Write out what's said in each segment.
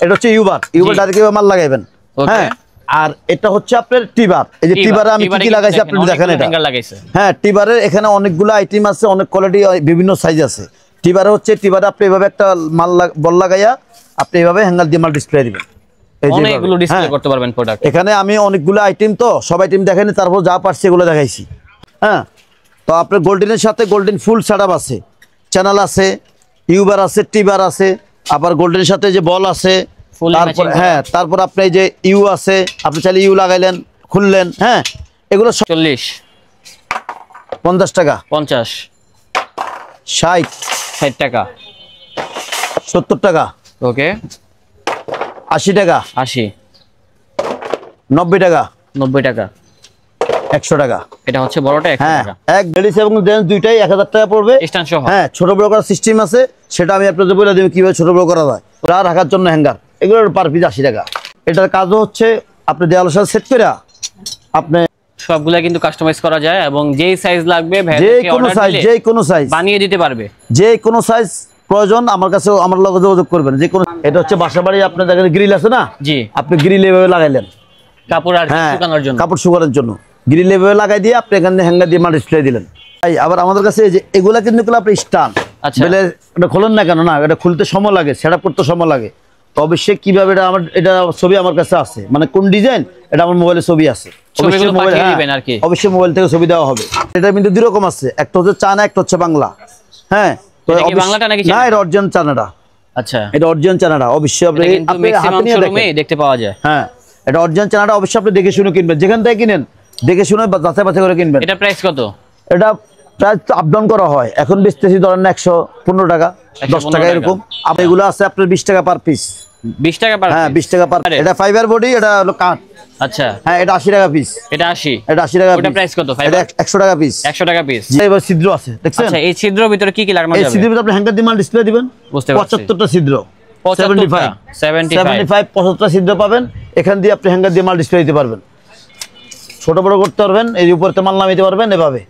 এটা হচ্ছে ইউবার ডাইরেক্ট মাল লাগাইবেন। হ্যাঁ, আর এটা হচ্ছে আপনার টিবার। এই যে টিবারে আমি কি কি লাগাইছি আপনি দেখেন এটা। হ্যাঁ, টিবারের এখানে অনেকগুলো আইটেম আছে, অনেক কোয়ালিটি, বিভিন্ন সাইজ আছে। টিবারে হচ্ছে টিবারে আপনি এভাবে একটা মাল বল লাগাইয়া আপনি এভাবে হ্যাঙ্গার দিয়ে মাল ডিসপ্লে দিবেন। অনেকগুলো ডিসপ্লে করতে পারবেন প্রোডাক্ট। এখানে আমি অনেকগুলো আইটেম তো সব আইটেম দেখাইনি, তারপর যা পারছি এগুলো দেখাইছি। হ্যাঁ, তো আপনার গোল্ডেনের সাথে গোল্ডেন ফুল সেটআপ আছে, চ্যানেল আছে, ইউবার আছে, টিবার আছে, আবার গোল্ডেনের সাথে যে বল আছে। তারপর হ্যাঁ, তারপর আপনি এই যে ইউ আছে, আপনি চাইলে ইউ লাগাইলেন, খুললেন। হ্যাঁ, এগুলো 40 50 টাকা, 50 60 টাকা, 70 টাকা, ওকে 80 টাকা, 80, 90 টাকা, 90 টাকা, 100 টাকা। এটা হচ্ছে বড়টা 100 টাকা। এক লেডিস এবং জেন্টস দুইটাই 1000 টাকা পড়বে স্ট্যান্ড সহ। হ্যাঁ, ছোট বড় করার সিস্টেম আছে, সেটা আমি আপনাদের বলে দেব কিভাবে ছোট বড় করা যায়। ওরা রাখার জন্য হ্যাঙ্গার, এগুলোর পার পিস 80 টাকা। এটার কাজও হচ্ছে আপনি দেওয়ালের সাথে সেট করে আপনি সবগুলা কিন্তু কাস্টমাইজ করা যায় এবং যেই সাইজ লাগবে যে কোনো সাইজ বানিয়ে দিতে পারবে। যে কোনো সাইজ প্রয়োজন আমার কাছে, আমার লগে যোগাযোগ করবেন। যে কোনো, এটা হচ্ছে বাসাবাড়ি আপনার দেখেন গ্রিল আছে না, জি, আপনি গ্রিল এভাবে লাগাইলেন কাপড় আর শুকানোর জন্য, কাপড় শুকানোর জন্য গ্রিল এভাবে লাগাই দিয়ে আপনি এখানে হ্যাঙ্গার দিয়ে মাল ডিসপ্লে দিলেন। আবার আমাদের কাছে এই যে এগুলা কিন্তু আপনি স্টান বলে এটা খোলেন না কেন, না এটা খুলতে সময় লাগে, সেটআপ করতে সময় লাগে। তো অবশ্যই কিভাবে এটা আমার, এটা ছবি আমার কাছে আছে, মানে কোন ডিজাইন এটা আমার মোবাইলে ছবি আছে, অবশ্যই মোবাইল থেকে ছবি দেওয়া হবে। এটা কিন্তু দুই রকম আছে, একটা হচ্ছে চায়না, একটা হচ্ছে বাংলা। হ্যাঁ, তো বাংলাটা নাকি না, এটা অরিজিনাল চায়নাটা। আচ্ছা, এটা অরিজিনাল চায়নাটা, অবশ্যই আপনি দেখতে পাওয়া যায়। হ্যাঁ, এটা অরিজিনাল চায়নাটা, অবশ্যই আপনি দেখে শুনে কিনবেন, যেখান থেকে কিনেন দেখে শুনে যাচাই বাছাই করে কিনবেন। এটা প্রাইস কত? এটা প্রাইস আপ ডাউন করা হয়, এখন বেচতেছি ধরেন 115 টাকা, 10 টাকা এরকম। আর এগুলো আছে আপনার 20 টাকা পার পিস। 20 টাকা পার? হ্যাঁ, 20 টাকা পার। এটা ফাইবার বডি, এটা হলো কাট। আচ্ছা, হ্যাঁ, এটা 80 টাকা পিস। এটা 80, এটা 80 টাকা। ওটা প্রাইস কত? এটা 100 টাকা পিস। 100 টাকা পিস। এবার ছিদ্র আছে, দেখছেন? আচ্ছা, এই ছিদ্রের ভিতরে কি কি লাগানো যাবে? এই ছিদ্রের ভিতরে আপনি হ্যাঙ্গার দিয়ে মাল ডিসপ্লে দিবেন। 75টা ছিদ্র, 75 ছিদ্র পাবেন। এখান দিয়ে আপনি হ্যাঙ্গার দিয়ে মাল ডিসপ্লে দিতে পারবেন, ছোট বড় করতে পারবেন, এই উপরে মাল নামাইতে পারবেন এভাবে।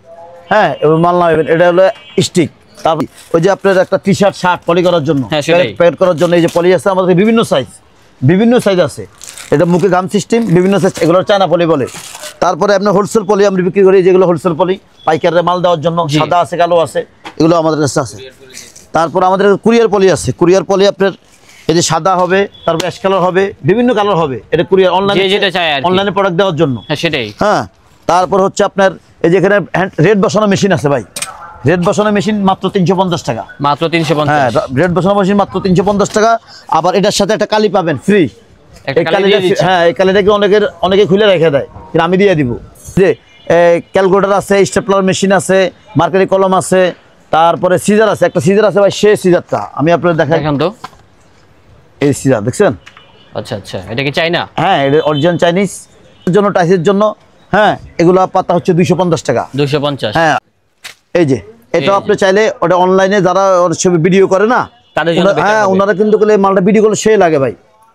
হ্যাঁ, এবার মাল নামাবেন। এটা হলো স্টিক। তারপর ওই যে আপনার একটা টি শার্ট পলি করার জন্য, প্যাকেট করার জন্য এই যে পলি আছে আমাদের বিভিন্ন সাইজ আছে। এটা মুখে গাম সিস্টেম, বিভিন্ন সাইজ, এগুলো চায়না পলি বলে। তারপরে আপনার হোলসেল পলি আমরা বিক্রি করি, যেগুলো হোলসেল পলি পাইকারে মাল দেওয়ার জন্য, সাদা আছে, কালো আছে, এগুলো আমাদের কাছে আছে। তারপর আমাদের কুরিয়ার পলি আছে। কুরিয়ার পলি আপনার এই যে সাদা হবে, তারপর অ্যাশ কালার হবে, বিভিন্ন কালার হবে। এটা কুরিয়ার অনলাইনে প্রোডাক্ট দেওয়ার জন্য। হ্যাঁ, সেটাই। হ্যাঁ, তারপর হচ্ছে আপনার এই যে এখানে রেড বসানো মেশিন আছে ভাই, রেড বসানো মেশিন মাত্র 350 টাকা। মাত্র 350? হ্যাঁ, রেড বসানো মেশিন মাত্র 350 টাকা। আবার এটার সাথে একটা কালি পাবেন ফ্রি। এই কালিটা, হ্যাঁ, এই কালিটাকে অনেকে খুলে রেখে দেয়, কিন্তু আমি দিয়ে দিব। যে ক্যালকুলেটর আছে, স্টেপলার মেশিন আছে, মার্কারি কলম আছে, তারপরে সিজার আছে। একটা সিজার আছে ভাই, সেই সিজারটা আমি আপনাদের দেখাই তো। এই সিজার দেখছেন? আচ্ছা আচ্ছা, এটা কি চাইনা? হ্যাঁ, এটা অরিজিনাল চাইনিজ জন্য, টাইসের জন্য। হ্যাঁ, এগুলো পাতা হচ্ছে 250 টাকা। 250? হ্যাঁ, এই যে এটা আপনি চাইলে ওটা অনলাইনে যারা ছবি ভিডিও করে না, তাদের জন্য, হ্যাঁ, ওনারা কিন্তু মালটা ভিডিও করলে সেই লাগে ভাই,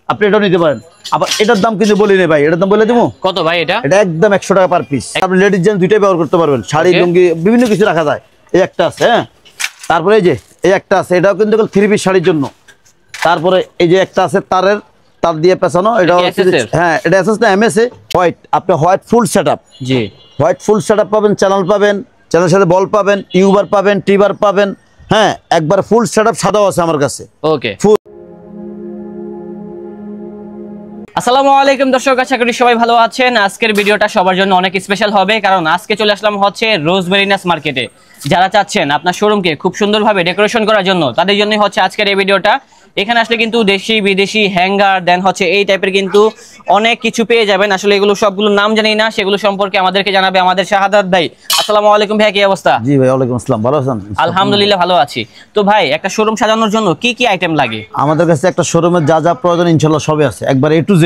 আপনি এটাও নিতে পারেন। আবার এটার দাম কিন্তু বলি নেই ভাই, এটার দাম বলে দেবো। কত ভাই এটা? এটা একদম 100 টাকা পার পিস। আপনি লেডিস জেন্টস দুইটাই ব্যবহার করতে পারবেন, শাড়ি, লুঙ্গি, বিভিন্ন কিছু রাখা যায়। এই একটা আছে। হ্যাঁ, তারপরে এই যে এই একটা আছে, এটাও কিন্তু 3 পিস শাড়ির জন্য। তারপরে এই যে একটা আছে তার দিয়ে পেছানো, এটা হ্যাঁ, এটা এসএস না এমএসএ হোয়াইট। আপনি হোয়াইট ফুল সেটআপ, জি, হোয়াইট ফুল সেটআপ পাবেন, চ্যানেল পাবেন, চ্যানেলের সাথে বল পাবেন, ইউবার পাবেন, টিবার পাবেন। হ্যাঁ, একবার ফুল সেটআপ সাদাও আছে আমার কাছে। ওকে। আসসালামু আলাইকুম দর্শক, আশা করি সবাই ভালো আছেন। আজকের ভিডিওটা সবার জন্য অনেক স্পেশাল হবে, কারণ আজকে চলে আসলাম হচ্ছে রোজমেরিনাস মার্কেটে। যারা চাচ্ছেন আপনার শোরুমকে খুব সুন্দরভাবে ডেকোরেশন করার জন্য, তাদের জন্য হচ্ছে আজকের এই ভিডিওটা। এখানে আসলে কিন্তু দেশি বিদেশি হ্যাঙ্গার দেন হচ্ছে এই টাইপের কিন্তু অনেক কিছু পেয়ে যাবেন। আসলে এগুলো সবগুলোর নাম জানি না, সেগুলো সম্পর্কে আমাদেরকে জানাবে আমাদের শাহাদাত ভাই। আসসালামু আলাইকুম ভাই, কি অবস্থা? জি ভাই, ওয়ালাইকুম আসসালাম, ভালো আছেন? আলহামদুলিল্লাহ ভালো আছি। তো ভাই, একটা শোরুম সাজানোর জন্য কি কি আইটেম লাগে? আমাদের কাছে একটা শোরুমের যা যা প্রয়োজন ইনশাআল্লাহ সবই আছে, একবার A to Z।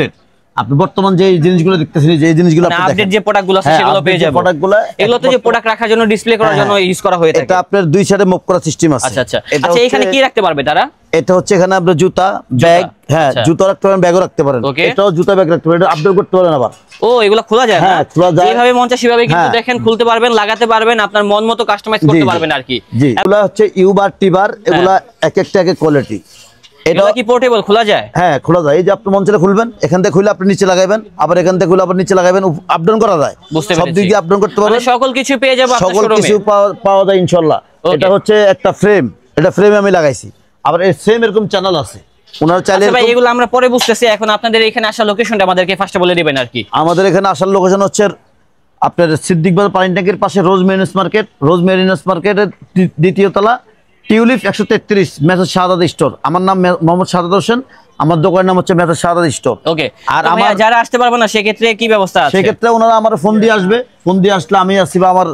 আপনি বর্তমান যে জিনিসগুলো দেখতেছেন, যে জিনিসগুলো আপনি আপডেট যে প্রোডাক্টগুলো আছে সেগুলো পেয়ে যাবেন। প্রোডাক্টগুলো এগুলো তো যে প্রোডাক্ট রাখার জন্য, ডিসপ্লে করার জন্য ইউজ করা হয়ে থাকে। এটা আপনার দুই সাইডে মুভ করার সিস্টেম আছে। আচ্ছা আচ্ছা। আচ্ছা, এখানে কি রাখতে পারবে তারা? এটা হচ্ছে এখানে আপনার জুতা, ব্যাগ, হ্যাঁ, জুতা রাখতে পারেন, ব্যাগও রাখতে পারেন। এটাও জুতা ব্যাগ রাখতে পারেন, এটা আপডেট করতে পারেন আবার। ও, এগুলো খোলা যায়? হ্যাঁ, খোলা যায়, যেভাবে মন চায় সেভাবে কিন্তু দেখেন খুলতে পারবেন, লাগাতে পারবেন, আপনার মন মতো কাস্টমাইজ করতে পারবেন আর কি। জি, এগুলা হচ্ছে ইউবার, টিবার, এগুলা এক একটা এক কোয়ালিটি। এটা কি পোর্টেবল খোলা যায়? হ্যাঁ খোলা যায়। এই যে আপনি মঞ্চে খুলবেন, এখান থেকে খুলে আপনি নিচে লাগাবেন, আবার এখান থেকে খুলে আবার নিচে লাগাবেন, আপ ডাউন করা যায়। সব দিক দিয়ে আপ ডাউন করতে পারবেন, সকল কিছু পেয়ে যাবো আপনার শোরুমে, সকল কিছু পাওয়া যায় ইনশাআল্লাহ। এটা হচ্ছে একটা ফ্রেম, এটা ফ্রেমে আমি লাগাইছি। আবার এই সেম এরকম চ্যানেল আছে, ওনারা চাইলে ভাই এগুলো আমরা পরে বুঝতেছি। এখন আপনাদের এখানে আসার লোকেশনটা আমাদেরকে ফার্স্টে বলে দিবেন আর কি। আমাদের এখানে আসার লোকেশন হচ্ছে আপনার সিদ্দিক বাজার পানি ট্যাঙ্কির পাশে রোজ মেরিনাস মার্কেট, রোজ মেরিনাস মার্কেটের দ্বিতীয় তলা, টিউলিপ 133, মেসার্স শাহাদাত স্টোর। আমার নাম মোহাম্মদ শাহাদাত হোসেন, আমার দোকানের নাম হচ্ছে মেসার্স শাহাদাত স্টোর। ওকে। আর আমরা যারা আসতে পারবো না সেক্ষেত্রে কি ব্যবস্থা আছে? সেক্ষেত্রে ওনারা আমার ফোন দিয়ে আসবে, ফোন দিয়ে আসলে আমি আসি বা আমার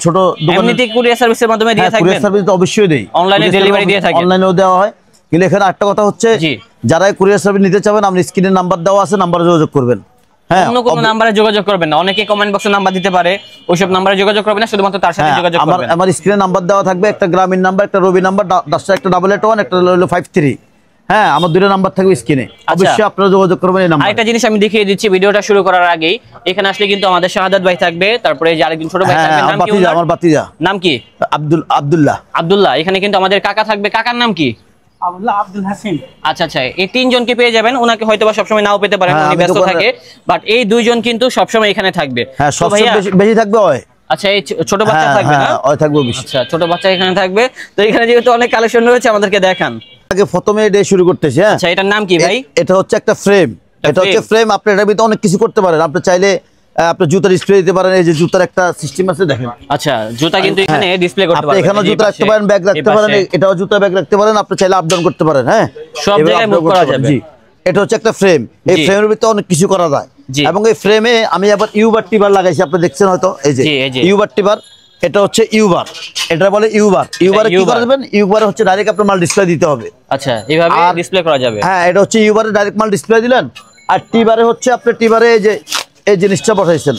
ছোট দোকানে এমনিতে কুরিয়ার সার্ভিসের মাধ্যমে দিয়ে থাকবেন? কুরিয়ার সার্ভিস তো অবশ্যই দেই, অনলাইনে ডেলিভারি দিয়ে থাকেন? অনলাইনেও দেওয়া হয়। কিন্তু এখানে একটা কথা হচ্ছে, যারা কুরিয়ার সার্ভিস নিতে চাবেন, আপনি স্ক্রিনে নাম্বার দেওয়া আছে, নাম্বারে যোগাযোগ করবেন। হ্যাঁ, অন্য কোনো নম্বরে যোগাযোগ করবেন না। অনেকে কমেন্ট বক্সে নাম্বার দিতে পারে, ওইসব নম্বরে যোগাযোগ করবেন না, শুধুমাত্র তার সাথে যোগাযোগ করবেন। আমার স্ক্রিনে নাম্বার দেওয়া থাকবে, একটা গ্রামীণ নাম্বার, একটা রবি নাম্বার, ডাস্টার একটা 881, একটা হলো 53। হ্যাঁ, আমার দুটো নাম্বার থাকবে স্ক্রিনে, অবশ্যই আপনারা যোগাযোগ করবেন এই নাম্বারে। আরেকটা জিনিস আমি দেখিয়ে দিচ্ছি ভিডিওটা শুরু করার আগেই, এখানে আসলে কিন্তু আমাদের শাহাদাত ভাই থাকবে, তারপরে যে আরেকজন ছোট ভাই থাকবে, নাম কি? আমার বাতিজা। নাম কি? আব্দুল্লাহ। এখানে কিন্তু আমাদের কাকা থাকবে, কাকার নাম কি? আব্দুল হাসিন। আচ্ছা আচ্ছা, এই তিনজনকে পেয়ে যাবেন। ওনাকে হয়তো বা সবসময় নাও পেতে পারেন, উনি ব্যস্ত থাকে, বাট এই দুইজন কিন্তু সবসময় এখানে থাকবে। হ্যাঁ, সবসময় বেশি থাকবে হয়। আচ্ছা, এই ছোট বাচ্চা থাকবে না? ওই থাকবে বেশি। আচ্ছা, ছোট বাচ্চা এখানে থাকবে। তো এখানে যেহেতু অনেক কালেকশন রয়েছে, আমাদেরকে দেখান। আগে প্রথমে এটা শুরু করতেছি। হ্যাঁ, আচ্ছা, এটার নাম কি ভাই? এটা হচ্ছে একটা ফ্রেম। এটা হচ্ছে ফ্রেম, আপনি এটার ভিতরে অনেক কিছু করতে পারেন। আপনি চাইলে আপনি জুতা ডিসপ্লে দিতে পারেন, এই যে জুতার একটা সিস্টেম আছে দেখেন। আচ্ছা, জুতা কিন্তু এখানে ডিসপ্লে করতে পারবেন। আপনি এখানে জুতা রাখতে পারেন, ব্যাগ রাখতে পারেন, এটাও জুতা ব্যাগ রাখতে পারেন, আপনি চাইলে আপ ডাউন করতে পারেন। হ্যাঁ, সব জায়গায় মুভ করা যাবে। জি, এটা হচ্ছে একটা ফ্রেম। এই ফ্রেমের ভিতরে অনেক কিছু করা যায়, এবং এই ফ্রেমে আমি আবার ইউবার টিবার লাগাইছি, আপনি দেখছেন হয়তো, এই যে ইউবার টিবার। এটা হচ্ছে ইউবার, এটা বলে ইউবার। ইউবারে কি করবেন? ইউবারে হচ্ছে ডাইরেক্ট আপনার মাল ডিসপ্লে দিতে হবে। আচ্ছা, এইভাবে ডিসপ্লে করা যাবে। হ্যাঁ, এটা হচ্ছে ইউবারে ডাইরেক্ট মাল ডিসপ্লে দিলেন। আর টিবারে হচ্ছে আপনি টিবারে এই যে এই জিনিসটা বসাইছেন,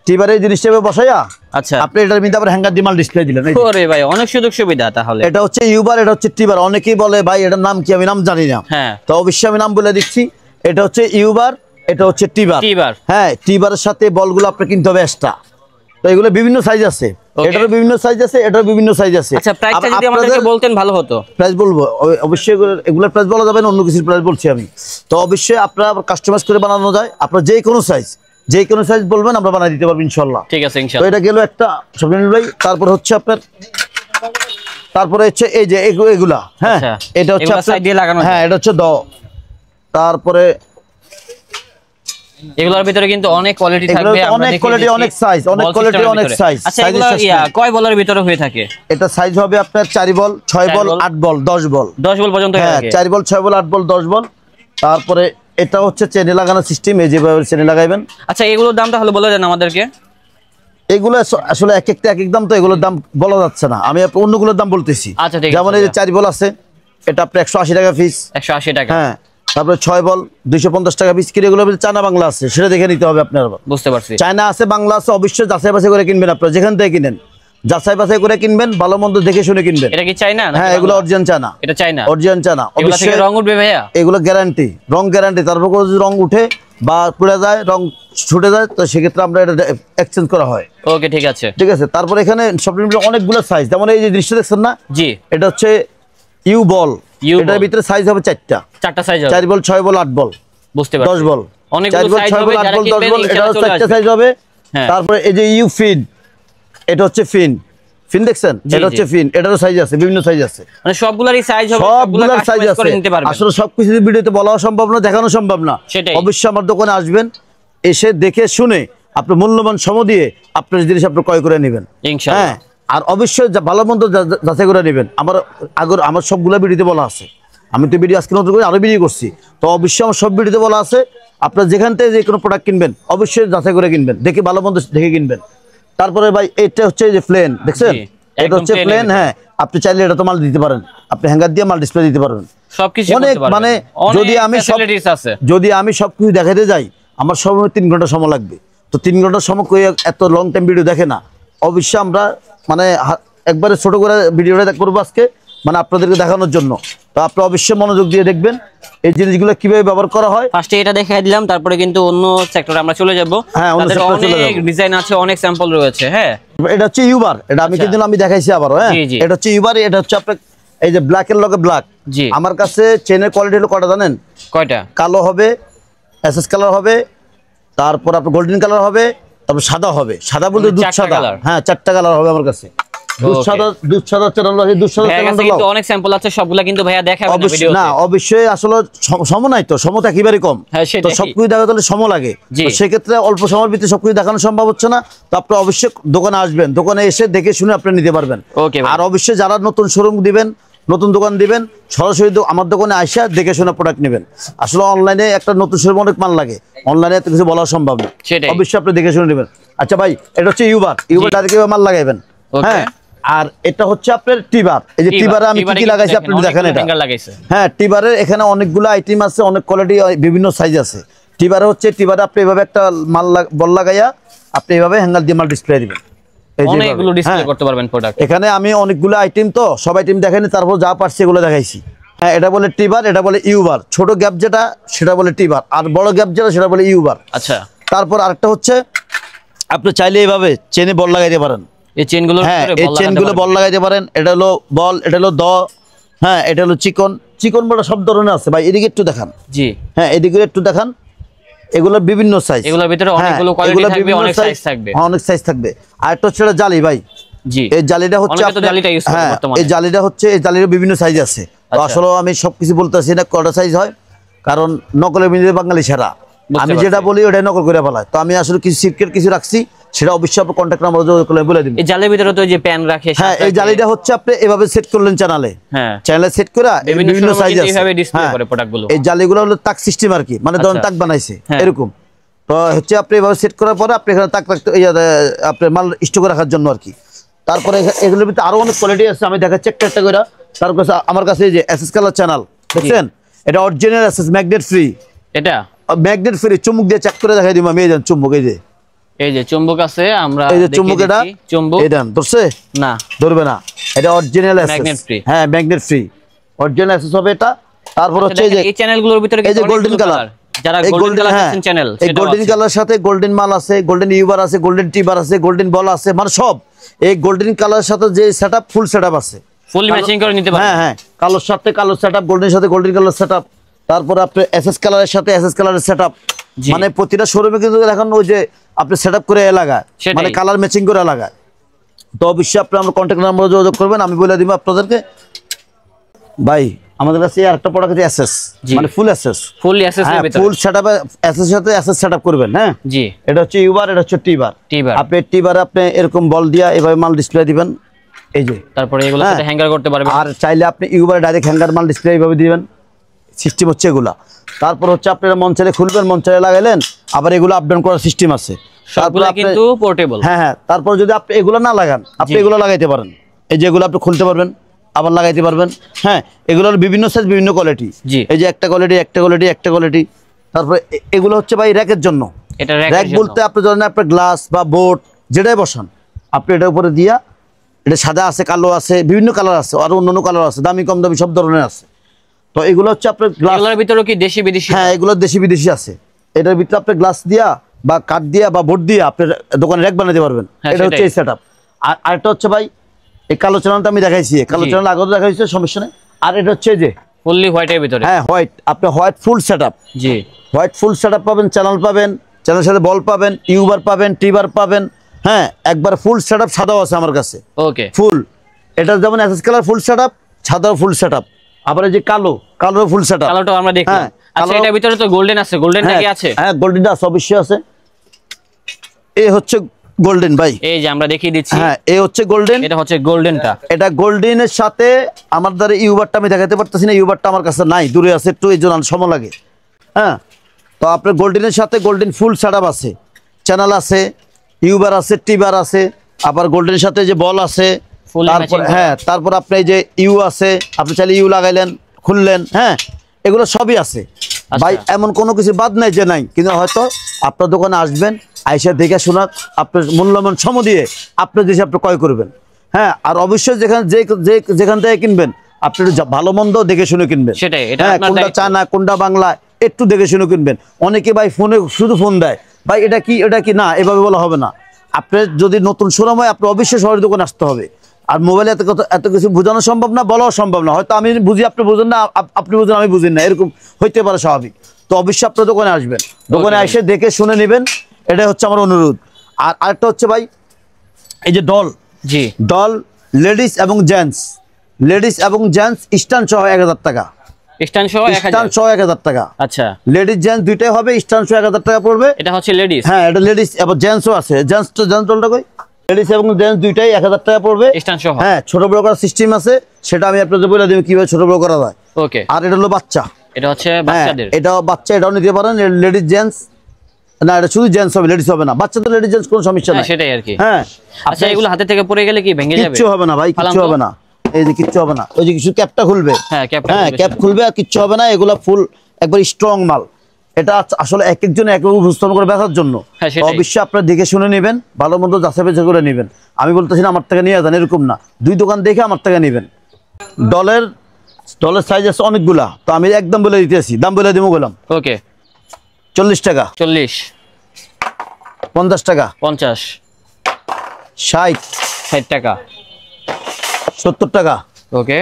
টিবারে এই জিনিসটা বসাইয়া, আচ্ছা, আপনি এটার মধ্যে আবার হ্যাঙ্গার দিয়ে মাল ডিসপ্লে দিলেন। ওরে ভাই, অনেক সুযোগ সুবিধা তাহলে। এটা হচ্ছে ইউবার, এটা হচ্ছে টিবার। অনেকেই বলে ভাই এটার নাম কি, আমি নাম জানি না। হ্যাঁ, তো অবশ্যই আমি নাম বলে দিচ্ছি। এটা হচ্ছে ইউবার, এটা হচ্ছে টিবার। হ্যাঁ, টিবারের সাথে বলগুলো আপনি কিনতে হবে এক্সট্রা। তো এগুলো বিভিন্ন সাইজ আছে, এটারও বিভিন্ন সাইজ আছে, এটারও বিভিন্ন সাইজ আছে। আচ্ছা, প্রাইসটা যদি আমাদেরকে বলতেন ভালো হতো। প্রাইস বলবো অবশ্যই, এগুলোর প্রাইস বলা যাবে না, অন্য কিছুর প্রাইস বলছি আমি। তো অবশ্যই আপনারা কাস্টমাইজ করে বানানো যায়। আপনার যে কোনো সাইজ বলবেন, আমরা বানিয়ে দিতে পারবো ইনশাআল্লাহ। ঠিক আছে, তো ইনশাআল্লাহ। এটা গেল একটা স্বপ্নিল ভাই। তারপর হচ্ছে আপনার, তারপরে হচ্ছে এই যে এগুলা। হ্যাঁ, এটা হচ্ছে সাইড দিয়ে লাগানো। হ্যাঁ, এটা হচ্ছে তারপরে এগুলোর ভিতরে কিন্তু অনেক কোয়ালিটি থাকবে, অনেক কোয়ালিটি, অনেক সাইজ, অনেক কোয়ালিটি, অনেক সাইজ। আচ্ছা, এগুলো কয় বলের ভিতরে হয়ে থাকে? এটা সাইজ হবে আপনার 4 বল, 6 বল, 8 বল, 10 বল। 10 বল পর্যন্ত। হ্যাঁ, 4 বল, 6 বল, 8 বল, 10 বল। তারপরে এটা হচ্ছে চেনে লাগানো সিস্টেম, এই যেভাবে চেনে লাগাইবেন। আচ্ছা, এগুলোর দামটা হলো বলে দেন আমাদেরকে। এগুলো আসলে এক একটা এক এক দাম, তো এগুলোর দাম বলা যাচ্ছে না, আমি অন্যগুলোর দাম বলতেছি। আচ্ছা, ঠিক আছে। যেমন এই যে 4 বল আছে, এটা আপনার 180 টাকা পিস। 180 টাকা। হ্যাঁ, তারপরে 6 বল 250 টাকা পিস। কিরে এগুলো চায়না বাংলা আছে, সেটা দেখে নিতে হবে আপনার। বুঝতে পারছি, চায়না আছে, বাংলা আছে, অবশ্যই যাচাই বাছাই করে কিনবেন। আপনারা যেখান থেকে কিনেন যাচাই বাছাই করে কিনবেন, ভালো মন্দ দেখে শুনে কিনবেন। এটা কি চায়না? হ্যাঁ, এগুলো অরিজিনাল চায়না। এটা চায়না, অরিজিনাল চায়না। অবশ্যই রং উঠবে ভাইয়া? এগুলো গ্যারান্টি, রং গ্যারান্টি। তারপর যদি রং উঠে বা পুড়ে যায়, রং ছুটে যায়, তো সেক্ষেত্রে আমরা এটা এক্সচেঞ্জ করা হয়। ওকে, ঠিক আছে, ঠিক আছে। তারপর এখানে সবচেয়ে অনেকগুলো সাইজ, যেমন এই যে দৃশ্য দেখছেন না? জি, এটা হচ্ছে ইউ বল। এটার ভিতরে সাইজ হবে 4টা সাইজ হবে, 4 বল, 6 বল, 8 বল। বুঝতে পারছি, 10 বল, অনেকগুলো সাইজ হবে, যারা কিনবেন ইনশাআল্লাহ চলে আসবে। 4টা সাইজ হবে। তারপর এই যে ইউ ফিন, এটা হচ্ছে ফিন দেখছেন? এটা হচ্ছে ফিন, এটারও সাইজ আছে, বিভিন্ন সাইজ আছে। মানে সবগুলোরই সাইজ হবে, সবগুলোর সাইজ আছে। আসলে সবকিছু ভিডিওতে বলা সম্ভব না, দেখানো সম্ভব না। অবশ্যই আমার দোকানে আসবেন, এসে দেখে শুনে আপনি মূল্যবান সময় দিয়ে আপনার জিনিস আপনি ক্রয় করে নেবেন ইনশাআল্লাহ। হ্যাঁ, আর অবশ্যই ভালো মন্দ যাচাই করে নেবেন। আমার সবগুলো ভিডিওতে বলা আছে। আমি তো ভিডিও আজকে নতুন করে আরো ভিডিও করছি, তো অবশ্যই আমার সব ভিডিওতে বলা আছে। আপনার যেখান থেকে যে কোনো প্রোডাক্ট কিনবেন, অবশ্যই যাচাই করে কিনবেন, দেখে ভালো মন্দ দেখে কিনবেন। তারপরে ভাই এটা হচ্ছে যে প্লেন, দেখছেন? এটা হচ্ছে প্লেন। হ্যাঁ, আপনি চাইলে এটা তো মাল দিতে পারেন, আপনি হ্যাঙ্গার দিয়ে মাল ডিসপ্লে দিতে পারবেন, সবকিছু অনেক। মানে যদি আমি সবকিছু দেখাতে যাই, আমার সময় 3 ঘন্টা সময় লাগবে। তো 3 ঘন্টার সময় এত লং টাইম ভিডিও দেখে না। অবশ্যই আমরা মানে একবারে ছোট করে ভিডিওটা করবো আজকে, মানে আপনাদেরকে দেখানোর জন্য। তো আপনি অবশ্যই মনোযোগ দিয়ে দেখবেন এই জিনিসগুলো কিভাবে ব্যবহার করা হয়। ফার্স্টে এটা দেখাই দিলাম, তারপরে কিন্তু অন্য সেক্টরে আমরা চলে যাব। হ্যাঁ, অন্য সেক্টরে চলে যাব। অনেক ডিজাইন আছে, অনেক স্যাম্পল রয়েছে। হ্যাঁ, এটা হচ্ছে ইউবার, এটা আমি কিন্তু আমি দেখাইছি আবারো। হ্যাঁ, এটা হচ্ছে ইউবার। এটা হচ্ছে আপনার এই যে ব্ল্যাক এর লগে ব্ল্যাক, জি। আমার কাছে চেনের কোয়ালিটি হলো কটা জানেন? কয়টা? কালো হবে, এসএস কালার হবে, তারপর আপনার গোল্ডেন কালার হবে, তারপর সাদা হবে। সাদা বলতে মানে দুধ চারটা সাদা। কালার? হ্যাঁ, 4টা কালার হবে আমার কাছে। দুধ সাদা চ্যানেল আছে, দুধ সাদা ভাইয়ার কাছে চ্যানেল কিন্তু অনেক স্যাম্পল আছে, সবগুলা কিন্তু ভাইয়া দেখাবে না অবশ্যই ভিডিওতে। না, অবশ্যই আসলে সম নাই তো, সমতা একেবারে কম। হ্যাঁ, তো সেটাই। সবকিছু দেখাতে হলে সময় লাগে। জি। তো সেক্ষেত্রে অল্প সময়ের ভিতরে সবকিছু দেখানো সম্ভব হচ্ছে না। তো আপনি অবশ্যই দোকানে আসবেন, দোকানে এসে দেখে শুনে আপনি নিতে পারবেন। ওকে ভাই। আর অবশ্যই যারা নতুন শোরুম দিবেন, নতুন দোকান দিবেন, সরাসরি আমার দোকানে আসা দেখে শুনে প্রোডাক্ট নেবেন। আসলে অনলাইনে একটা নতুন শোরুম অনেক মাল লাগে, অনলাইনে এত কিছু বলা সম্ভব না। সেটাই। অবশ্যই আপনি দেখে শুনে নেবেন। আচ্ছা ভাই, এটা হচ্ছে ইউবার ডাইরেক্ট মাল লাগাইবেন। ওকে। হ্যাঁ, আর এটা হচ্ছে আপনার টিবার। এই যে টিবারে আমি কি কি লাগাইছি আপনি দেখেন। এটা হ্যাঁ, টিবারের এখানে অনেকগুলো আইটেম আছে, অনেক কোয়ালিটি, বিভিন্ন সাইজ আছে। টিবারে হচ্ছে, টিবারে আপনি এভাবে একটা মাল বল লাগাইয়া আপনি এভাবে হ্যাঙ্গার দিয়ে মাল ডিসপ্লে দিবেন। অনেকগুলো ডিসপ্লে করতে পারবেন প্রোডাক্ট। এখানে আমি অনেকগুলো আইটেম, তো সব আইটেম দেখাইনি, তারপর যা পারছি এগুলো দেখাইছি। হ্যাঁ, এটা বলে টিবার, এটা বলে ইউবার। ছোট গ্যাপ যেটা সেটা বলে টিবার, আর বড় গ্যাপ যেটা সেটা বলে ইউবার। আচ্ছা। তারপর আরেকটা হচ্ছে, আপনি চাইলে এইভাবে চেনে বল লাগাইতে পারেন। এই চেনগুলো, হ্যাঁ, এই চেনগুলো বল লাগাইতে পারেন। এটা হলো বল, এটা হলো হ্যাঁ, এটা হলো চিকন বড় সব ধরনের আছে ভাই। এদিকে একটু দেখান। জি। হ্যাঁ, এদিকে একটু দেখান। এগুলো বিভিন্ন সাইজ, এগুলোর ভিতরে অনেকগুলো কোয়ালিটি থাকবে, অনেক সাইজ থাকবে। অনেক সাইজ থাকবে। আর একটা হচ্ছে জালি ভাই। জি। এই জালিটা হচ্ছে, হ্যাঁ, এই জালিটা হচ্ছে, এই জালির বিভিন্ন সাইজ আছে। তো আসলে আমি সবকিছু বলতেছি না কটা সাইজ হয়, কারণ নকলের মিলে বাঙালি সেরা। আমি যেটা বলি ওটাই নকল করে ফেলায়। তো আমি আসলে কিছু সিক্রেট কিছু রাখছি, সেটা অবশ্যই আপনার কন্ট্যাক্ট নাম্বার বলে দিন। এই জালের ভিতরে তো যে প্যান রাখে। হ্যাঁ, এই জালিটা হচ্ছে আপনি এভাবে সেট করলেন চ্যানেলে। হ্যাঁ, চ্যানেলে সেট করে বিভিন্ন সাইজ আছে। এইভাবে ডিসপ্লে করে প্রোডাক্টগুলো। এই জালিগুলো হলো তাক সিস্টেম আর কি, মানে ধরুন তাক বানাইছে এরকম। তো হচ্ছে আপনি এভাবে সেট করার পরে আপনি এখানে তাক রাখতে, আপনার মাল স্টক রাখার জন্য আর কি। তারপরে এগুলোর ভিতরে আরো অনেক কোয়ালিটি আছে, আমি দেখাচ্ছি একটা একটা করে। তার কাছে আমার কাছে এই যে এসএস কালার চ্যানেল দেখছেন, এটা অরিজিনাল এসএস, ম্যাগনেট ফ্রি। এটা ম্যাগনেট ফ্রি, চুম্বক দিয়ে চেক করে দেখাই দিব আমি। এই দেন চুম্বক, এই যে চুম্বক আছে, আমরা এই যে চুম্বক, এটা চুম্বক এই দেন, ধরছে না? ধরবে না, এটা অরিজিনাল এসএস। হ্যাঁ, ম্যাগনেট ফ্রি অরিজিনাল এসএস হবে এটা। তারপর হচ্ছে এই চ্যানেলগুলোর ভিতরে এই যে গোল্ডেন কালার, যারা গোল্ডেন কালার আছেন চ্যানেল, এই গোল্ডেন কালার সাথে গোল্ডেন মাল আছে, গোল্ডেন ইউবার আছে, গোল্ডেন টিবার আছে, গোল্ডেন বল আছে, মানে সব এই গোল্ডেন কালার সাথে যে সেটআপ, ফুল সেটআপ আছে, ফুল ম্যাচিং করে নিতে পারবেন। হ্যাঁ হ্যাঁ, কালোর সাথে কালো সেটআপ, গোল্ডেনের সাথে গোল্ডেন কালার সেটআপ, তারপর আপনি এসএস কালারের সাথে এসএস কালারের সেটআপ। মানে প্রতিটা শোরুমে কিন্তু এখন ওই যে আপনি সেটআপ করে লাগায়, মানে কালার ম্যাচিং করে লাগায়। তো অবশ্যই আপনি আমার কন্ট্যাক্ট নাম্বারে যোগাযোগ করবেন, আমি বলে দিব আপনাদেরকে। ভাই আমাদের কাছে আরেকটা প্রোডাক্ট আছে এসএস, মানে ফুল এসএস, ফুল এসএস এর ভিতরে ফুল সেটআপ, এসএস এর সাথে এসএস সেটআপ করবেন। হ্যাঁ জি, এটা হচ্ছে ইউবার, এটা হচ্ছে টিবার। আপনি টিবারে আপনি এরকম বল দিয়া এভাবে মাল ডিসপ্লে দিবেন, এই যে। তারপরে এগুলো সাথে হ্যাঙ্গার করতে পারবেন, আর চাইলে আপনি ইউবারে ডাইরেক্ট হ্যাঙ্গার মাল ডিসপ্লে এইভাবে দিবেন, সিস্টেম হচ্ছে এগুলা। তারপর হচ্ছে আপনারা মন চাইলে খুলবেন, মন চাইলে লাগাইলেন, আবার এগুলো আপ ডাউন করার সিস্টেম আছে, সবগুলো কিন্তু পোর্টেবল। হ্যাঁ হ্যাঁ, তারপর যদি আপনি এগুলো না লাগান, আপনি এগুলো লাগাইতে পারেন, এই যে এগুলো আপনি খুলতে পারবেন, আবার লাগাইতে পারবেন। হ্যাঁ, এগুলোর বিভিন্ন সাইজ, বিভিন্ন কোয়ালিটি, এই যে একটা কোয়ালিটি, একটা কোয়ালিটি, একটা কোয়ালিটি। তারপরে এগুলো হচ্ছে ভাই র্যাকের জন্য। এটা র্যাক বলতে আপনি ধরেন আপনার গ্লাস বা বোর্ড যেটাই বসান, আপনি এটার উপরে দিয়া, এটা সাদা আছে, কালো আছে, বিভিন্ন কালার আছে, আর অন্যান্য কালার আছে, দামি কম দামি সব ধরনের আছে। তো এগুলো হচ্ছে আপনার গ্লাসের ভিতরে কি দেশি বিদেশি? হ্যাঁ, এগুলো দেশি বিদেশি আছে। এটার ভিতরে আপনি গ্লাস দিয়া বা কাঠ দিয়া বা বোর্ড দিয়া আপনার দোকানে র্যাক বানাতে পারবেন। এটা হচ্ছে এই সেটআপ। আর আরেকটা হচ্ছে ভাই, এই কালো চ্যানেলটা আমি দেখাইছি, কালো চ্যানেল আগেও দেখাইছি, সমস্যা নেই। আর এটা হচ্ছে যে ফুললি হোয়াইটের ভিতরে। হ্যাঁ, হোয়াইট, আপনি হোয়াইট ফুল সেটআপ। জি, হোয়াইট ফুল সেটআপ পাবেন, চ্যানেল পাবেন, চ্যানেলের সাথে বল পাবেন, ইউবার পাবেন, টিবার পাবেন। হ্যাঁ, একবার ফুল সেটআপ সাদাও আছে আমার কাছে। ওকে, ফুল, এটা যেমন এসএস কালার ফুল সেটআপ, সাদাও ফুল সেটআপ, আবার এই যে কালো ফুল সেটআপ, কালোটা আমরা দেখলাম। আচ্ছা, এটার ভিতরে তো গোল্ডেন আছে, গোল্ডেনটা কি আছে? হ্যাঁ, গোল্ডেনটা আছে, অবশ্যই আছে। এই হচ্ছে গোল্ডেন ভাই, এই যে আমরা দেখিয়ে দিচ্ছি। হ্যাঁ, এই হচ্ছে গোল্ডেন, এটা হচ্ছে গোল্ডেনটা। এটা গোল্ডেনের সাথে আমার দ্বারা ইউবারটা আমি দেখাতে পারতেছি না, ইউবারটা আমার কাছে নাই, দূরে আছে একটু, এই জন্য সময় লাগে। হ্যাঁ, তো আপনার গোল্ডেনের সাথে গোল্ডেন ফুল সেটআপ আছে, চ্যানেল আছে, ইউবার আছে, টিবার আছে, আবার গোল্ডেনের সাথে যে বল আছে। তারপর হ্যাঁ, তারপর আপনি এই যে ইউ আছে, আপনি চাইলে ইউ লাগাইলেন, খুললেন। হ্যাঁ, এগুলো সবই আছে ভাই, এমন কোনো কিছু বাদ নাই যে নাই। কিন্তু হয়তো আপনার দোকানে আসবেন, আইসা দেখে শোনা, আপনার মূল্যবান সম দিয়ে আপনার দেশে আপনি ক্রয় করবেন। হ্যাঁ, আর অবশ্যই যেখান থেকে কিনবেন আপনি ভালো মন্দ দেখে শুনে কিনবেন। সেটাই, হ্যাঁ, কোনটা চায়না কোনটা বাংলা একটু দেখে শুনে কিনবেন। অনেকে ভাই ফোনে শুধু ফোন দেয়, ভাই এটা কি, এটা কি, না এভাবে বলা হবে না। আপনার যদি নতুন শোরুম হয়, আপনি অবশ্যই শহরের দোকানে আসতে হবে। আর মোবাইলে এত কিছু বোঝানো সম্ভব না, বলাও সম্ভব না। হয়তো আমি বুঝি, আপনি বুঝেন না, আপনি বুঝেন আমি বুঝি না, এরকম হইতে পারে, স্বাভাবিক। তো অবশ্যই আপনার দোকানে আসবেন, দোকানে এসে দেখে শুনে নেবেন, এটাই হচ্ছে আমার অনুরোধ। আর আরেকটা হচ্ছে ভাই, এই যে ডল, জি ডল লেডিস এবং জেন্টস, স্ট্যান্ড সহ 1000 টাকা, স্ট্যান্ড সহ 1000 টাকা। আচ্ছা, লেডিস জেন্টস দুইটাই হবে, স্ট্যান্ড সহ 1000 টাকা পড়বে। এটা হচ্ছে লেডিস। হ্যাঁ, এটা লেডিস এবং জেন্টসও আছে। জেন্টস ডলটা কই? লেডিস এবং জেন্টস দুইটাই 1000 টাকা পড়বে, স্ট্যান্ড সহ। হ্যাঁ, ছোট বড় করার সিস্টেম আছে, সেটা আমি আপনাদের বলে দেব কিভাবে ছোট বড় করা যায়। ওকে। আর এটা হলো বাচ্চা, এটা হচ্ছে বাচ্চাদের। এটাও বাচ্চা, এটাও নিতে পারেন, লেডিস জেন্টস না, এটা শুধু জেন্টস হবে, লেডিস হবে না। বাচ্চাদের লেডিস জেন্টস কোনো সমস্যা নাই, সেটাই আর কি। হ্যাঁ। আচ্ছা, এগুলো হাতে থেকে পড়ে গেলে কি ভেঙে যাবে? কিচ্ছু হবে না ভাই, কিচ্ছু হবে না, এই যে কিচ্ছু হবে না। ওই যে কিছু ক্যাপটা খুলবে, হ্যাঁ ক্যাপ খুলবে, আর কিচ্ছু হবে না। এগুলা ফুল একবার স্ট্রং মাল। এটা আসলে এক একজন এক এক উপস্থাপন করে বেচার জন্য, অবশ্যই আপনারা দেখে শুনে নেবেন, ভালো মন্দ যাচাই বাছাই করে নেবেন। আমি বলতেছি না আমার থেকে নিয়ে যান, এরকম না, দুই দোকান দেখে আমার থেকে নেবেন। ডলের সাইজ আছে অনেকগুলা, তো আমি একদম বলে দিতেছি, দাম বলে দিব, বললাম ওকে। 40 টাকা, 40, 50 টাকা, 50, 60 টাকা, 70 টাকা, ওকে,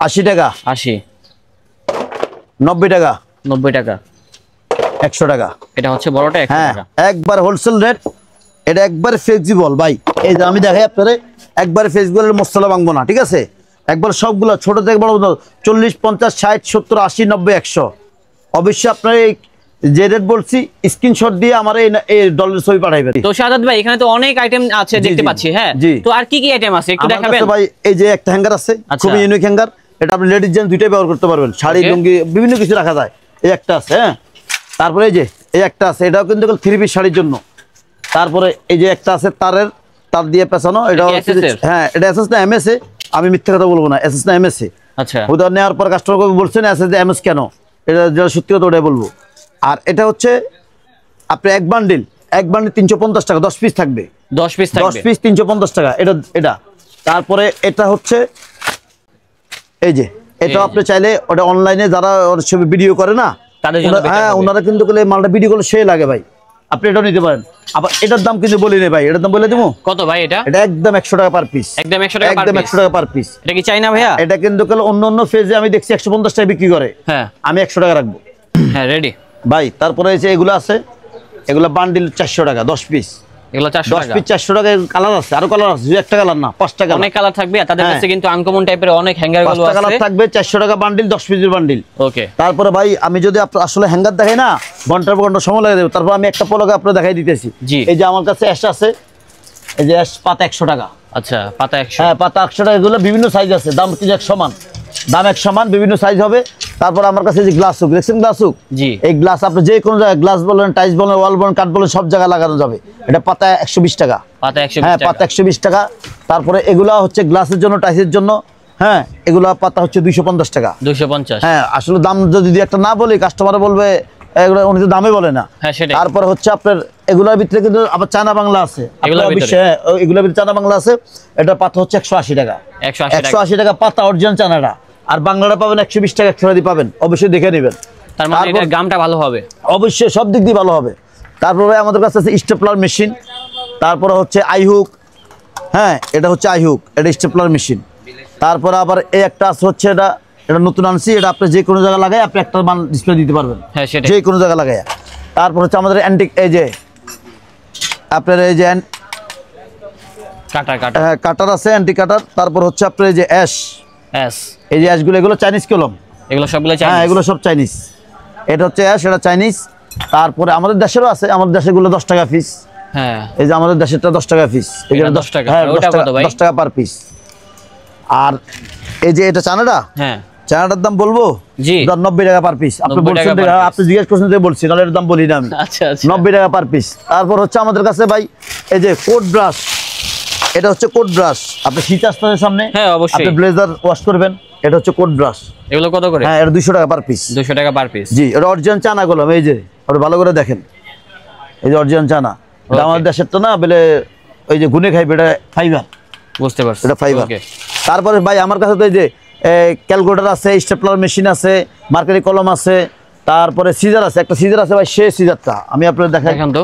80 টাকা, 80, 90 টাকা, 90 টাকা, 100 টাকা। এটা হচ্ছে বড়টা 100 হ্যাঁ, টাকা, একবার হোলসেল রেট, এটা একবার ফ্লেক্সিবল ভাই। এই যে আমি দেখাই আপনারে, একবার ফ্লেক্সিবলের মশলা ভাঙবো না, ঠিক আছে? একবার সবগুলো ছোট থেকে বড়, 40, 50, 60, 70, 80, 90, 100। অবশ্যই আপনার এই যে রেট বলছি স্ক্রিনশট দিয়ে আমার এই ডলারের ছবি পাঠাইবেন। তো শাহাদাত ভাই, এখানে তো অনেক আইটেম আছে দেখতে পাচ্ছি। হ্যাঁ, তো আর কি কি আইটেম আছে একটু দেখাবেন ভাই? এই যে একটা হ্যাঙ্গার আছে, খুবই ইউনিক হ্যাঙ্গার, এটা আপনি লেডিস জেন্টস দুইটাই ব্যবহার করতে পারবেন, শাড়ি লুঙ্গি বিভিন্ন কিছু রাখা যায়। এই একটা আছে, হ্যাঁ। তারপরে এই যে এই একটা আছে, এটাও কিন্তু 3 পিস শাড়ির জন্য। তারপরে এই যে একটা আছে তার দিয়ে পেছানো, এটাও হ্যাঁ, এটা এসএস না এমএস এ, আমি মিথ্যা কথা বলবো না, এসএস না এমএস এ। আচ্ছা, উদাহরণ নেওয়ার পর কাস্টমার বলছেন এসএস এমএস কেন, এটা যেটা সত্যি কথা ওটাই বলবো। আর এটা হচ্ছে আপনি এক বান্ডিল 350 টাকা, 10 পিস থাকবে, 10 পিস 350 টাকা। এটা তারপরে এটা হচ্ছে এই যে, এটা আপনি চাইলে ওটা অনলাইনে যারা ছবি ভিডিও করে না, হ্যাঁ, ওনারা কিন্তু মালটা ভিডিও করলে সে লাগে ভাই, আপনি এটাও নিতে পারেন। আবার এটার দাম কিন্তু বলি নেই ভাই, এটার দাম বলে দেবো কত ভাই? এটা একদম 100 টাকা পার পিস, একদম 100 টাকা পার পিস। এটা কি চাই না ভাইয়া? এটা কিন্তু অন্য ফেজে আমি দেখছি 150 টাকা বিক্রি করে, হ্যাঁ, আমি 100 টাকা রাখবো। হ্যাঁ, রেডি ভাই। তারপরে এগুলো আছে, এগুলো বান্ডিল 400 টাকা, 10 পিস, এগুলো 400 টাকা, 10 পিস 400 টাকা। কালার আছে, আরো কালার আছে, একটা কালার না, 5টা কালার, অনেক কালার থাকবে। আর তাদের কাছে কিন্তু আনকমন টাইপের অনেক হ্যাঙ্গার গুলো আছে, কালার থাকবে। 400 টাকা বান্ডিল, 10 পিসের বান্ডিল। ওকে। তারপরে ভাই, আমি যদি আসলে হ্যাঙ্গার দেখাই না, ঘন্টার পর ঘন্টা সময় লাগে দেবে। তারপর আমি একটা পলকে আপনার দেখাই দিতেছি। এই যে আমার কাছে অ্যাশ আছে, এই যে অ্যাশ পাতা 100 টাকা। আচ্ছা, পাতা 100, হ্যাঁ, পাতা 100 টাকা। এগুলো বিভিন্ন সাইজ আছে, দাম কিন্তু এক সমান, বিভিন্ন সাইজ হবে। তারপর আমার কাছে যে গ্লাস হুক দেখছেন, গ্লাস হুক, এই গ্লাস আপনি যে কোনো জায়গায়, গ্লাস বলেন, টাইলস বলেন, ওয়াল বলেন, কাঠ বলেন, সব জায়গায় লাগানো যাবে। এটা পাতা 120 টাকা, হ্যাঁ, পাতা 120 টাকা। তারপরে এগুলা হচ্ছে গ্লাসের জন্য, টাইলসের জন্য, হ্যাঁ, এগুলা পাতা হচ্ছে 250 টাকা, 250। হ্যাঁ, আসলে দাম যদি একটা না বলি, কাস্টমার বলবে এগুলো উনি তো দামে বলে না। তারপরে হচ্ছে আপনার এগুলোর ভিতরে কিন্তু আবার চায়না বাংলা আছে, এগুলোর ভিতরে চায়না বাংলা আছে। এটা পাতা হচ্ছে 180 টাকা, 180 টাকা পাতা, অরিজিনাল চায়নাটা। আর বাংলাটা পাবেন 120 টাকা, 100 পাবেন, অবশ্যই দেখে নেবেন। তার মানে এটার দামটা ভালো হবে, অবশ্যই সব দিক দিয়ে ভালো হবে। তারপরে আমাদের কাছে আছে স্টেপলার মেশিন, তারপরে হচ্ছে আইহুক, হ্যাঁ, এটা হচ্ছে আইহুক, এটা স্টেপলার মেশিন। তারপরে আবার এই একটা আছে, হচ্ছে এটা নতুন আনছি, এটা আপনি যে কোনো জায়গায় লাগাই আপনি একটা মান ডিসপ্লে দিতে পারবেন, যে কোনো জায়গায় লাগাই। তারপর হচ্ছে আমাদের অ্যান্টিক, এই যে আপনার এই যে কাটার আছে, অ্যান্টি কাটার। তারপর হচ্ছে আপনার এই যে অ্যাশ, এই যে অ্যাশগুলো, এগুলো চাইনিজ কলম, এগুলো সবগুলো চাইনিজ, হ্যাঁ, এগুলো সব চাইনিজ। এটা হচ্ছে অ্যাশ, এটা চাইনিজ। তারপরে আমাদের দেশেরও আছে, আমাদের দেশেরগুলো 10 টাকা পিস, হ্যাঁ, এই যে আমাদের দেশেরটা 10 টাকা পিস, এগুলো 10 টাকা, হ্যাঁ, 10 টাকা পার পিস। আর এই যে এটা চায়নাটা, হ্যাঁ, চায়নাটার দাম বলবো, জি, 90 টাকা পার পিস। আপনি বলছেন, আপনি জিজ্ঞেস করছেন যে বলছি, তাহলে এর দাম বলি না আমি। আচ্ছা, 90 টাকা পার পিস। তারপর হচ্ছে আমাদের কাছে ভাই এই যে কোট ব্রাশ, এটা হচ্ছে কোট ব্রাশ, আপনি শীত আসতে সামনে, হ্যাঁ, অবশ্যই আপনি ব্লেজার ওয়াশ করবেন, এটা হচ্ছে কোট ব্রাশ। এগুলো কত করে? হ্যাঁ, এটা 200 টাকা পার পিস, 200 টাকা পার পিস, জি। এটা অরিজিনাল চায়না কলম, এই যে ওটা ভালো করে দেখেন, এই যে অরিজিনাল চায়না, এটা আমাদের দেশের তো না, বলে ওই যে গুনে খাইবে, এটা ফাইবার, বুঝতে পারছেন, এটা ফাইবার। তারপরে ভাই আমার কাছে তো এই যে ক্যালকুলেটর আছে, স্টেপলার মেশিন আছে, মার্কারি কলম আছে, তারপরে সিজার আছে, একটা সিজার আছে ভাই, সেই সিজারটা আমি আপনাদের দেখাই তো,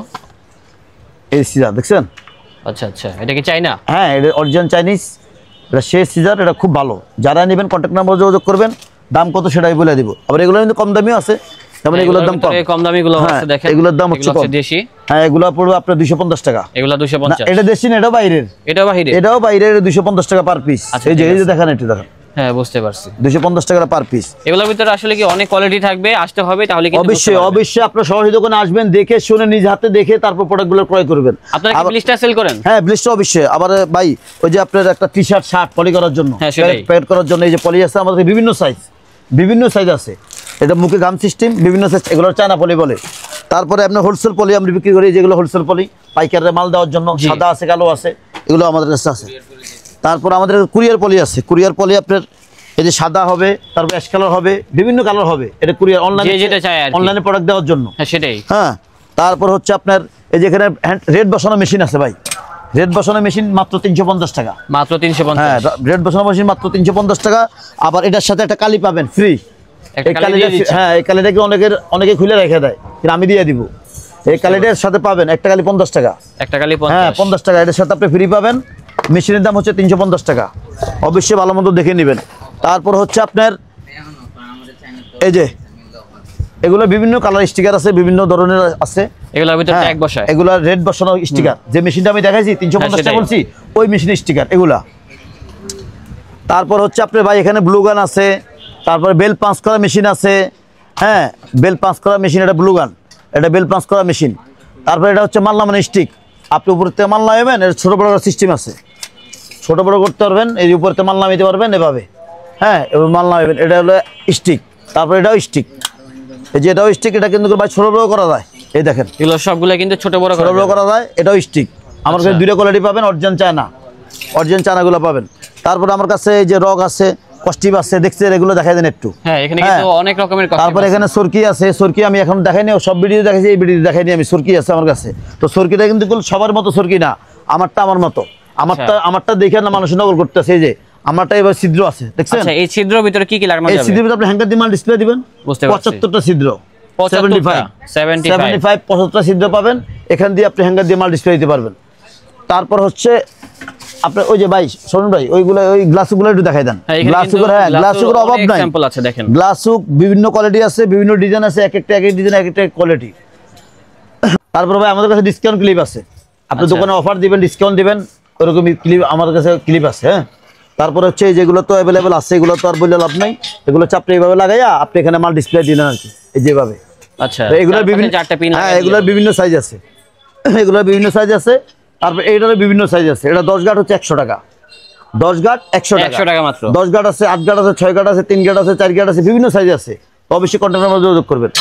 এই সিজার দেখছেন, আচ্ছা আচ্ছা, এটা কি চাইনা? হ্যাঁ, এটা অরিজিনাল চাইনিজ, এটা শেষ সিজার, এটা খুব ভালো। যারা নেবেন কন্ট্যাক্ট নাম্বার যোগাযোগ করবেন, দাম কত সেটাই বলে দিব। আবার এগুলো কিন্তু কম দামিও আছে, যেমন এগুলোর দাম কম দামি গুলো আছে দেখেন, এগুলোর দাম হচ্ছে কম। দেশি, হ্যাঁ, এগুলো পড়বে আপনার 250 টাকা। এগুলো 250। এটা দেশি না, এটাও বাইরের, এটাও বাইরের, 250 টাকা পার পিস। এই যে দেখেন, এটা দেখেন। হ্যাঁ, বুঝতে পারছি, 250 টাকা পার পিস। এগুলোর ভিতরে আসলে কি অনেক কোয়ালিটি থাকবে, আসতে হবে তাহলে কিন্তু অবশ্যই অবশ্যই আপনারা সরাসরি দোকানে আসবেন, দেখে শুনে নিজ হাতে দেখে তারপর প্রোডাক্টগুলো ক্রয় করবেন। আপনারা কি ব্লিস্টার সেল করেন? হ্যাঁ, ব্লিস্টার অবশ্যই। আবার ভাই ওই যে আপনার একটা টি-শার্ট শার্ট পলি করার জন্য, প্যাড করার জন্য এই যে পলি আছে আমাদের, বিভিন্ন সাইজ আছে। এটা মুখে গাম সিস্টেম, বিভিন্ন সাইজ, এগুলো চায়না পলি বলে। তারপরে আপনার হোলসেল পলি আমরা বিক্রি করি, যেগুলো হোলসেল পলি পাইকারের মাল দেওয়ার জন্য, সাদা আছে কালো আছে, এগুলো আমাদের কাছে আছে। তারপর আমাদের কুরিয়ার পলি আছে, কুরিয়ার পলি আপনার এই যে সাদা হবে, তারপর অ্যাশ কালার হবে, বিভিন্ন কালার হবে। এটা কুরিয়ার অনলাইনে প্রোডাক্ট দেওয়ার জন্য। হ্যাঁ, সেটাই। হ্যাঁ, তারপর হচ্ছে আপনার এই যে এখানে রেড বসানো মেশিন আছে ভাই, রেড বসানো মেশিন মাত্র 350 টাকা। মাত্র 350? হ্যাঁ, রেড বসানো মেশিন মাত্র 350 টাকা। আবার এটার সাথে একটা কালি পাবেন ফ্রি। এই কালিটা, হ্যাঁ, এই কালিটাকে অনেকে খুলে রেখে দেয়, কিন্তু আমি দিয়ে দিব। এই কালিটার সাথে পাবেন একটা কালি 50 টাকা। একটা কালি 50? হ্যাঁ, 50 টাকা। এটার সাথে আপনি ফ্রি পাবেন। মেশিনের দাম হচ্ছে 350 টাকা। অবশ্যই ভালো মতো দেখে নেবেন। তারপর হচ্ছে আপনার এই যে এগুলো বিভিন্ন কালার স্টিকার আছে, বিভিন্ন ধরনের আছে। এগুলোর ভিতরে ট্যাগ বসায়, এগুলো রেড বসানো স্টিকার। যে মেশিনটা আমি দেখাইছি 350 টাকা বলছি, ওই মেশিনের স্টিকার এগুলা। তারপর হচ্ছে আপনার ভাই এখানে ব্লু গান আছে, তারপরে বেল পাঁচ করা মেশিন আছে। হ্যাঁ, বেল পাঁচ করা মেশিন, এটা ব্লু গান, এটা বেল পাঁচ করা মেশিন। তারপরে এটা হচ্ছে মাল নামানো স্টিক, আপনি উপর থেকে মাল নামাবেন, এটা ছোটো বড় সিস্টেম আছে, ছোটো বড় করতে পারবেন, এই উপর থেকে মাল নামাইতে পারবেন এভাবে। হ্যাঁ, এবার মাল নামাবেন, এটা হলো স্টিক। তারপরে এটাও স্টিক, এই যে এটাও স্টিক, এটা কিন্তু ভাই ছোটো বড় করা যায়। এই দেখেন, এগুলো সবগুলো কিন্তু ছোট বড় করা যায়। এটাও স্টিক। আমার কাছে দুইটা কোয়ালিটি পাবেন, অরিজিনাল চায়নাগুলো পাবেন। তারপরে আমার কাছে এই যে রগ আছে, কস্টিপ আছে, দেখছেন, এগুলো দেখাই দেন একটু। হ্যাঁ, এখানে কিন্তু অনেক রকমের কস্টিপ। তারপরে এখানে সরকি আছে, সরকি আমি এখন দেখাইনি, সব ভিডিও দেখাইছি, এই ভিডিও দেখাইনি আমি। সরকি আছে আমার কাছে। তো সরকিটা কিন্তু সবার মতো সরকি না, আমারটা আমার মতো। আমারটা দেখে না মানুষ নকল করতেছে। এই যে আমারটা এবার ছিদ্র আছে, দেখছেন? আচ্ছা, এই ছিদ্রের ভিতরে কি কি লাগানো যাবে? এই ছিদ্রের ভিতরে আপনি হ্যাঙ্গার দিয়ে মাল ডিসপ্লে দিবেন। 75টা ছিদ্র, 75 ছিদ্র পাবেন। এখান দিয়ে আপনি হ্যাঙ্গার দিয়ে মাল ডিসপ্লে দিতে পারবেন। তারপর হচ্ছে আপনার ওই যে ভাই শোনুন ভাই, ওইগুলো ওই গ্লাসগুলো একটু দেখাই দেন। গ্লাসগুলোর অভাব নাই, গ্লাসুক বিভিন্ন কোয়ালিটি আছে, বিভিন্ন ডিজাইন আছে, এক একটা ডিজাইন, এক একটা কোয়ালিটি। তারপর ভাই আমাদের কাছে ডিসকাউন্ট ক্লিপ আছে, আপনি দোকানে অফার দিবেন, ডিসকাউন্ট দিবেন, ওরকম ক্লিপ আমার কাছে ক্লিপ আছে। হ্যাঁ, তারপর হচ্ছে যেগুলো তো অ্যাভেলেবেল আছে, এগুলো তো আর বললে লাভ নাই। এগুলো চাপটা এইভাবে লাগাইয়া আপনি এখানে মাল ডিসপ্লে দিলেন আর কি, এই যেভাবে। আচ্ছা, এগুলোর বিভিন্ন, হ্যাঁ, এগুলোর বিভিন্ন সাইজ আছে, এগুলোর বিভিন্ন সাইজ আছে। তারপর এইটারও বিভিন্ন সাইজ আছে। এটা 10 গাঁট হচ্ছে 100 টাকা, 10 গাঁট 100 টাকা মাত্র। 10 গাঁট আছে, 8 গাঁট আছে, 6 গাঁট আছে, 3 গাঁট আছে, 4 গাঁট আছে, বিভিন্ন সাইজ আছে। অবশ্যই কন্ট্যাক্ট নাম্বার যোগাযোগ করবেন।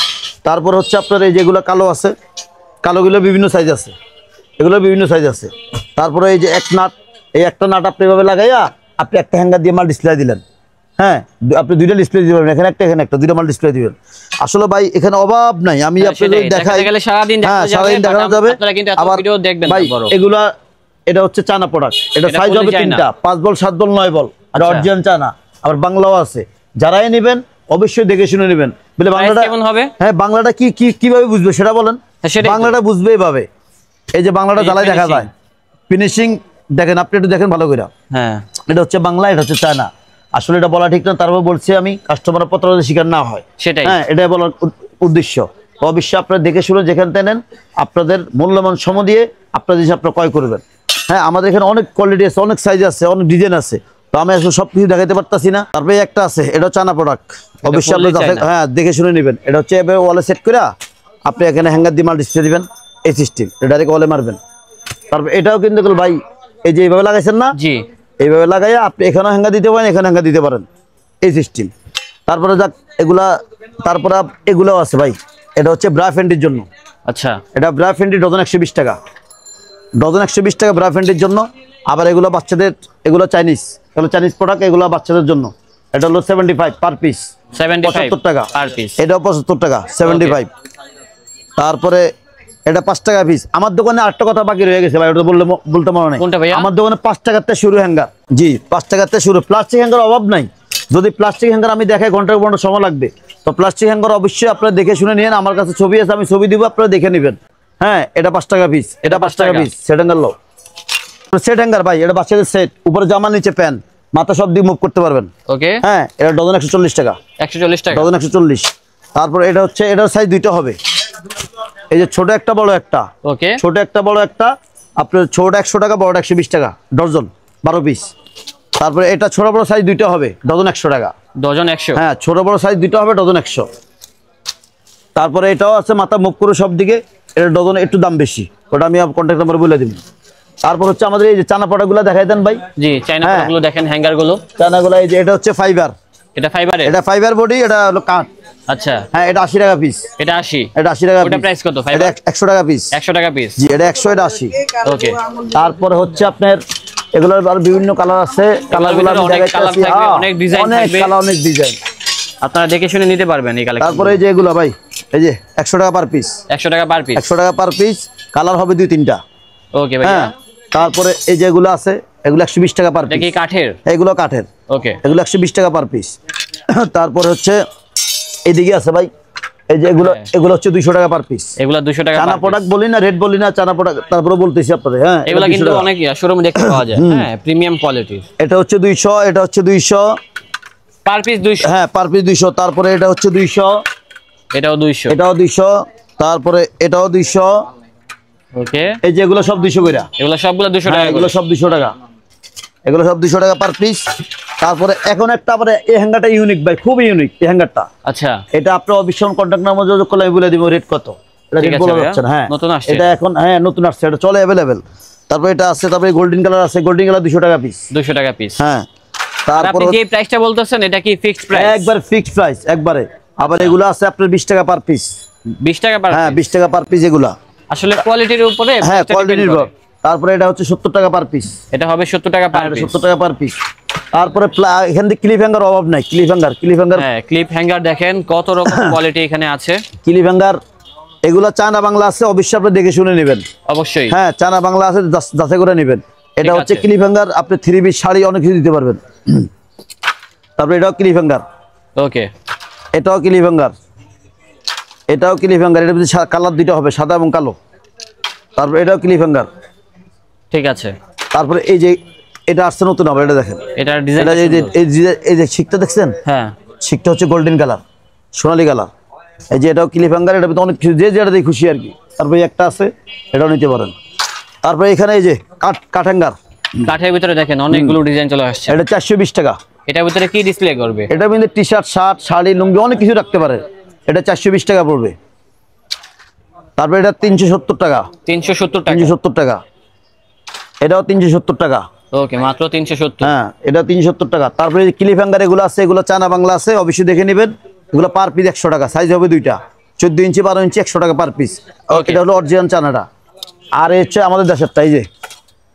তারপর হচ্ছে আপনার এই যেগুলো কালো আছে, কালোগুলো বিভিন্ন সাইজ আছে, এগুলো বিভিন্ন সাইজ আছে। তারপরে এই যে এক নাট, এই একটা নাট আপনি এভাবে লাগাইয়া আপনি একটা হ্যাঙ্গার দিয়ে মাল ডিসপ্লে দিলেন। হ্যাঁ, আপনি দুইটা ডিসপ্লে দিতে পারবেন, এখানে একটা, দুইটা মাল ডিসপ্লে দিবেন। আসলে ভাই এখানে অভাব নাই, আমি আপনাদের দেখাই, সারাদিন দেখানো যাবে। আবার ভাই এগুলা, এটা হচ্ছে চায়না প্রোডাক্ট, এটা সাইজ হবে 3টা, 5 বল, 7 বল, 9 বল, আর অরিজিনাল চায়না। আবার বাংলাও আছে, যারাই নেবেন অবশ্যই দেখে শুনে নেবেন। বলে বাংলাটা কেমন হবে? হ্যাঁ, বাংলাটা কিভাবে বুঝবে সেটা বলেন। বাংলাটা বুঝবে এইভাবে, এই যে বাংলাটা জ্বালাই দেখা যায়, ফিনিশিং দেখেন, আপনি একটু দেখেন ভালো করে। হ্যাঁ, এটা হচ্ছে বাংলা, এটা হচ্ছে চায়না। আসলে এটা বলা ঠিক না, তারপর বলছি আমি, কাস্টমার প্রতারণার শিকার না হয়, সেটাই। হ্যাঁ, এটাই বলার উদ্দেশ্য। অবশ্যই আপনারা দেখে শুনে যেখান থেকে নেন, আপনাদের মূল্যমান সম দিয়ে আপনারা জিনিস আপনারা ক্রয় করবেন। হ্যাঁ, আমাদের এখানে অনেক কোয়ালিটি আছে, অনেক সাইজ আছে, অনেক ডিজাইন আছে, তো আমি আসলে সব কিছু দেখাতে পারতাছি না। তারপরে একটা আছে, এটা চায়না প্রোডাক্ট, অবশ্যই আপনি হ্যাঁ দেখে শুনে নেবেন। এটা হচ্ছে এভাবে ওয়ালে সেট করে আপনি এখানে হ্যাঙ্গার দিয়ে মাল ডিসপ্লে দিবেন, এই সিস্টেম, এটা ডাইরেক্ট ওয়ালে মারবেন। তারপর এটাও কিন্তু ভাই এই যে এইভাবে লাগাইছেন না, জি, এইভাবে লাগাইয়া আপনি এখানেও হ্যাঙ্গার দিতে পারেন, এখানে হ্যাঙ্গার দিতে পারেন, এই সিস্টেম। তারপরে যাক এগুলা, তারপরে এগুলাও আছে ভাই, এটা হচ্ছে ব্রা ফ্যান্ডির জন্য। আচ্ছা, এটা ব্রা ফ্যান্ডি ডজন 120 টাকা, ডজন 120 টাকা ব্রা ফ্যান্ডির জন্য। আবার এগুলো বাচ্চাদের, এগুলো চাইনিজ, এগুলো চাইনিজ প্রোডাক্ট, এগুলো বাচ্চাদের জন্য। এটা হলো 75 পার পিস, 75 টাকা পার পিস, এটাও 75 টাকা 75। তারপরে এটা 5 টাকা পিস। আমার দোকানে আরেকটা কথা বাকি রয়ে গেছে ভাই, ওটা বলতে মনে নেই। আমার দোকানে 5 টাকাতে শুরু হ্যাঙ্গার, জি 5 টাকাতে শুরু। প্লাস্টিক হ্যাঙ্গার অভাব নাই, যদি প্লাস্টিক হ্যাঙ্গার আমি দেখাই ঘন্টার ঘন্টা সময় লাগবে, তো প্লাস্টিক হ্যাঙ্গার অবশ্যই আপনারা দেখে শুনে নিন। আমার কাছে ছবি আছে, আমি ছবি দিব, আপনারা দেখে নেবেন। হ্যাঁ, এটা 5 টাকা পিস, এটা 5 টাকা পিস, সেট হ্যাঙ্গার লো। সেট হ্যাঙ্গার ভাই, এটা বাচ্চাদের সেট, উপরে জামা নিচে প্যান্ট, মাথা সব দিয়ে মুভ করতে পারবেন। ওকে, হ্যাঁ, এটা ডজন 140 টাকা। 140 টাকা ডজন 140। তারপর এটা হচ্ছে, এটার সাইজ দুইটা হবে, এই যে ছোট একটা বড় একটা। ওকে, ছোট একটা বড় একটা, আপনার ছোট 100 টাকা, বড় 120 টাকা ডজন, 12 পিস। তারপরে এটা ছোট বড় সাইজ দুইটা হবে, ডজন 100 টাকা। ডজন 100। হ্যাঁ, ছোট বড় সাইজ দুইটা হবে, ডজন 100। তারপরে এটাও আছে, মাথা মুভ করে সব দিকে, এটা ডজন একটু দাম বেশি, ওটা আমি কন্ট্যাক্ট নাম্বার বলে দিব। তারপর হচ্ছে আমাদের এই যে চানা পটাগুলো দেখাই দেন ভাই। জি, চায়না পটাগুলো দেখেন, হ্যাঙ্গার গুলো চানাগুলো, এই যে এটা হচ্ছে ফাইবার। এটা ফাইবারের? এটা ফাইবার বডি, এটা হলো কাঠ। আচ্ছা, হ্যাঁ, এটা 80 টাকা পিস। এটা 80? এটা 80 টাকা। ওটা প্রাইস কত? এটা 100 টাকা পিস। 100 টাকা পিস। জি, এটা 100, এটা 80। ওকে, তারপরে হচ্ছে আপনার এগুলোর আর বিভিন্ন কালার আছে, কালারগুলো আমি অনেক দেখাইতেছি। কালার থাকবে, অনেক ডিজাইন থাকবে, অনেক ডিজাইন, আপনারা দেখে শুনে নিতে পারবেন এই কালেকশন। তারপরে এই যে এগুলো ভাই, এই যে 100 টাকা পার পিস। 100 টাকা পার পিস? 100 টাকা পার পিস, কালার হবে 2-3টা। ওকে ভাই। হ্যাঁ, তারপরে এই যে এগুলো আছে, এগুলো 120 টাকা পার এটা পিস। কি কাঠের? এগুলো কাঠের। ওকে, এগুলো 120 টাকা পার পিস। তারপরে হচ্ছে এইদিকে আছে ভাই, এই যে এগুলো, এগুলো হচ্ছে 200 টাকা পার পিস। এগুলা 200 টাকা। চানা প্রোডাক্ট বলি না, রেড বলি না, চানা প্রোডাক্ট তারপরে বলতেছি আপনাদের। হ্যাঁ, এগুলা কিন্তু অনেক শোরুমে দেখতে পাওয়া যায়। হ্যাঁ, প্রিমিয়াম কোয়ালিটির। এটা হচ্ছে 200, এটা হচ্ছে 200 পার পিস 200? হ্যাঁ, পার পিস 200। তারপরে এটা হচ্ছে 200, এটাও 200? এটাও 200, তারপরে এটাও 200। ওকে, এই যে এগুলো সব 200 করে। এগুলা সবগুলা 200 টাকা? এগুলো সব 200 টাকা, এগুলো সব 200 টাকা পার পিস। তারপরে এখন একটা আবার এই হ্যাঙ্গারটা ইউনিক ভাই, খুব ইউনিক এই হ্যাঙ্গারটা। আচ্ছা, এটা আপনার অবিশ্বাস কন্টাক্ট নাম্বার যোগাযোগ করলে আমি বলে দিব রেট কত। এটা রেট বলা যাচ্ছে না। হ্যাঁ, নতুন আসছে এটা এখন। হ্যাঁ, নতুন আসছে, এটা চলে अवेलेबल। তারপরে এটা আছে, তারপরে গোল্ডেন কালার আছে, গোল্ডেন কালার 200 টাকা পিস। 200 টাকা পিস? হ্যাঁ, আর তারপর আপনি যে প্রাইসটা বলতেছেন এটা কি ফিক্সড প্রাইস? একবার ফিক্সড প্রাইস একবারে। আবার এগুলো আছে আপনার 20 টাকা পার পিস। 20 টাকা পার? হ্যাঁ, 20 টাকা পার পিস এগুলা। আসলে কোয়ালিটির উপরে। হ্যাঁ, কোয়ালিটি নির্ভর। তারপরে এটা হচ্ছে 70 টাকা পার পিস। এটা হবে 70 টাকা পার পিস? 70 টাকা পার পিস। তারপরে এখান থেকে ক্লিপ হ্যাঙ্গার অভাব নাই, ক্লিপ হ্যাঙ্গার। হ্যাঁ, ক্লিপ হ্যাঙ্গার দেখেন কত রকম কোয়ালিটি এখানে আছে। ক্লিপ হ্যাঙ্গার এগুলা চায়না বাংলা আছে, অবশ্যই আপনি দেখে শুনে নেবেন। অবশ্যই। হ্যাঁ, চায়না বাংলা আছে, যাচাই করে নেবেন। এটা হচ্ছে ক্লিপ হ্যাঙ্গার, আপনি 3 পিস শাড়ি অনেক কিছু দিতে পারবেন। তারপরে এটাও ক্লিপ হ্যাঙ্গার। ওকে, এটাও ক্লিপ হ্যাঙ্গার, এটাও ক্লিপ হ্যাঙ্গার। এটার মধ্যে কালার দুটো হবে, সাদা এবং কালো। তারপরে এটাও ক্লিপ হ্যাঙ্গার। ঠিক আছে। তারপরে এই যে এটা আসছে নতুন আবার, এটা দেখেন, এটা ডিজাইন। এই যে শিকটা দেখছেন? হ্যাঁ, শিকটা হচ্ছে গোল্ডেন কালার, সোনালী কালার। এই যে এটাও ক্লিপ হ্যাঙ্গার, এটা অনেক কিছু, যে যেটা দিয়ে খুশি আর কি। তারপরে একটা আছে, এটাও নিতে পারেন। তারপরে এখানে এই যে কাঠ হ্যাঙ্গার, কাঠের ভিতরে দেখেন অনেকগুলো ডিজাইন চলে আসছে। এটা 420 টাকা। এটার ভিতরে কি ডিসপ্লে করবে? এটা কিন্তু টি শার্ট, শার্ট, শাড়ি, লুঙ্গি অনেক কিছু রাখতে পারে। এটা 420 টাকা পড়বে। তারপরে এটা 370 টাকা। 370 টাকা? 370 টাকা। এটাও 370 টাকা। ওকে, মাত্র 370? হ্যাঁ, এটা 370 টাকা। তারপরে ক্লিপ হ্যাঙ্গার এগুলো আছে, এগুলো চায়না বাংলা আছে, অবশ্যই দেখে নেবেন। এগুলো পার পিস 100 টাকা, সাইজ হবে দুইটা, 14 ইঞ্চি 12 ইঞ্চি, 100 টাকা পার পিস। এটা হলো অরিজিনাল চায়নাটা। আর এই হচ্ছে আমাদের দেশেরটা, এই যে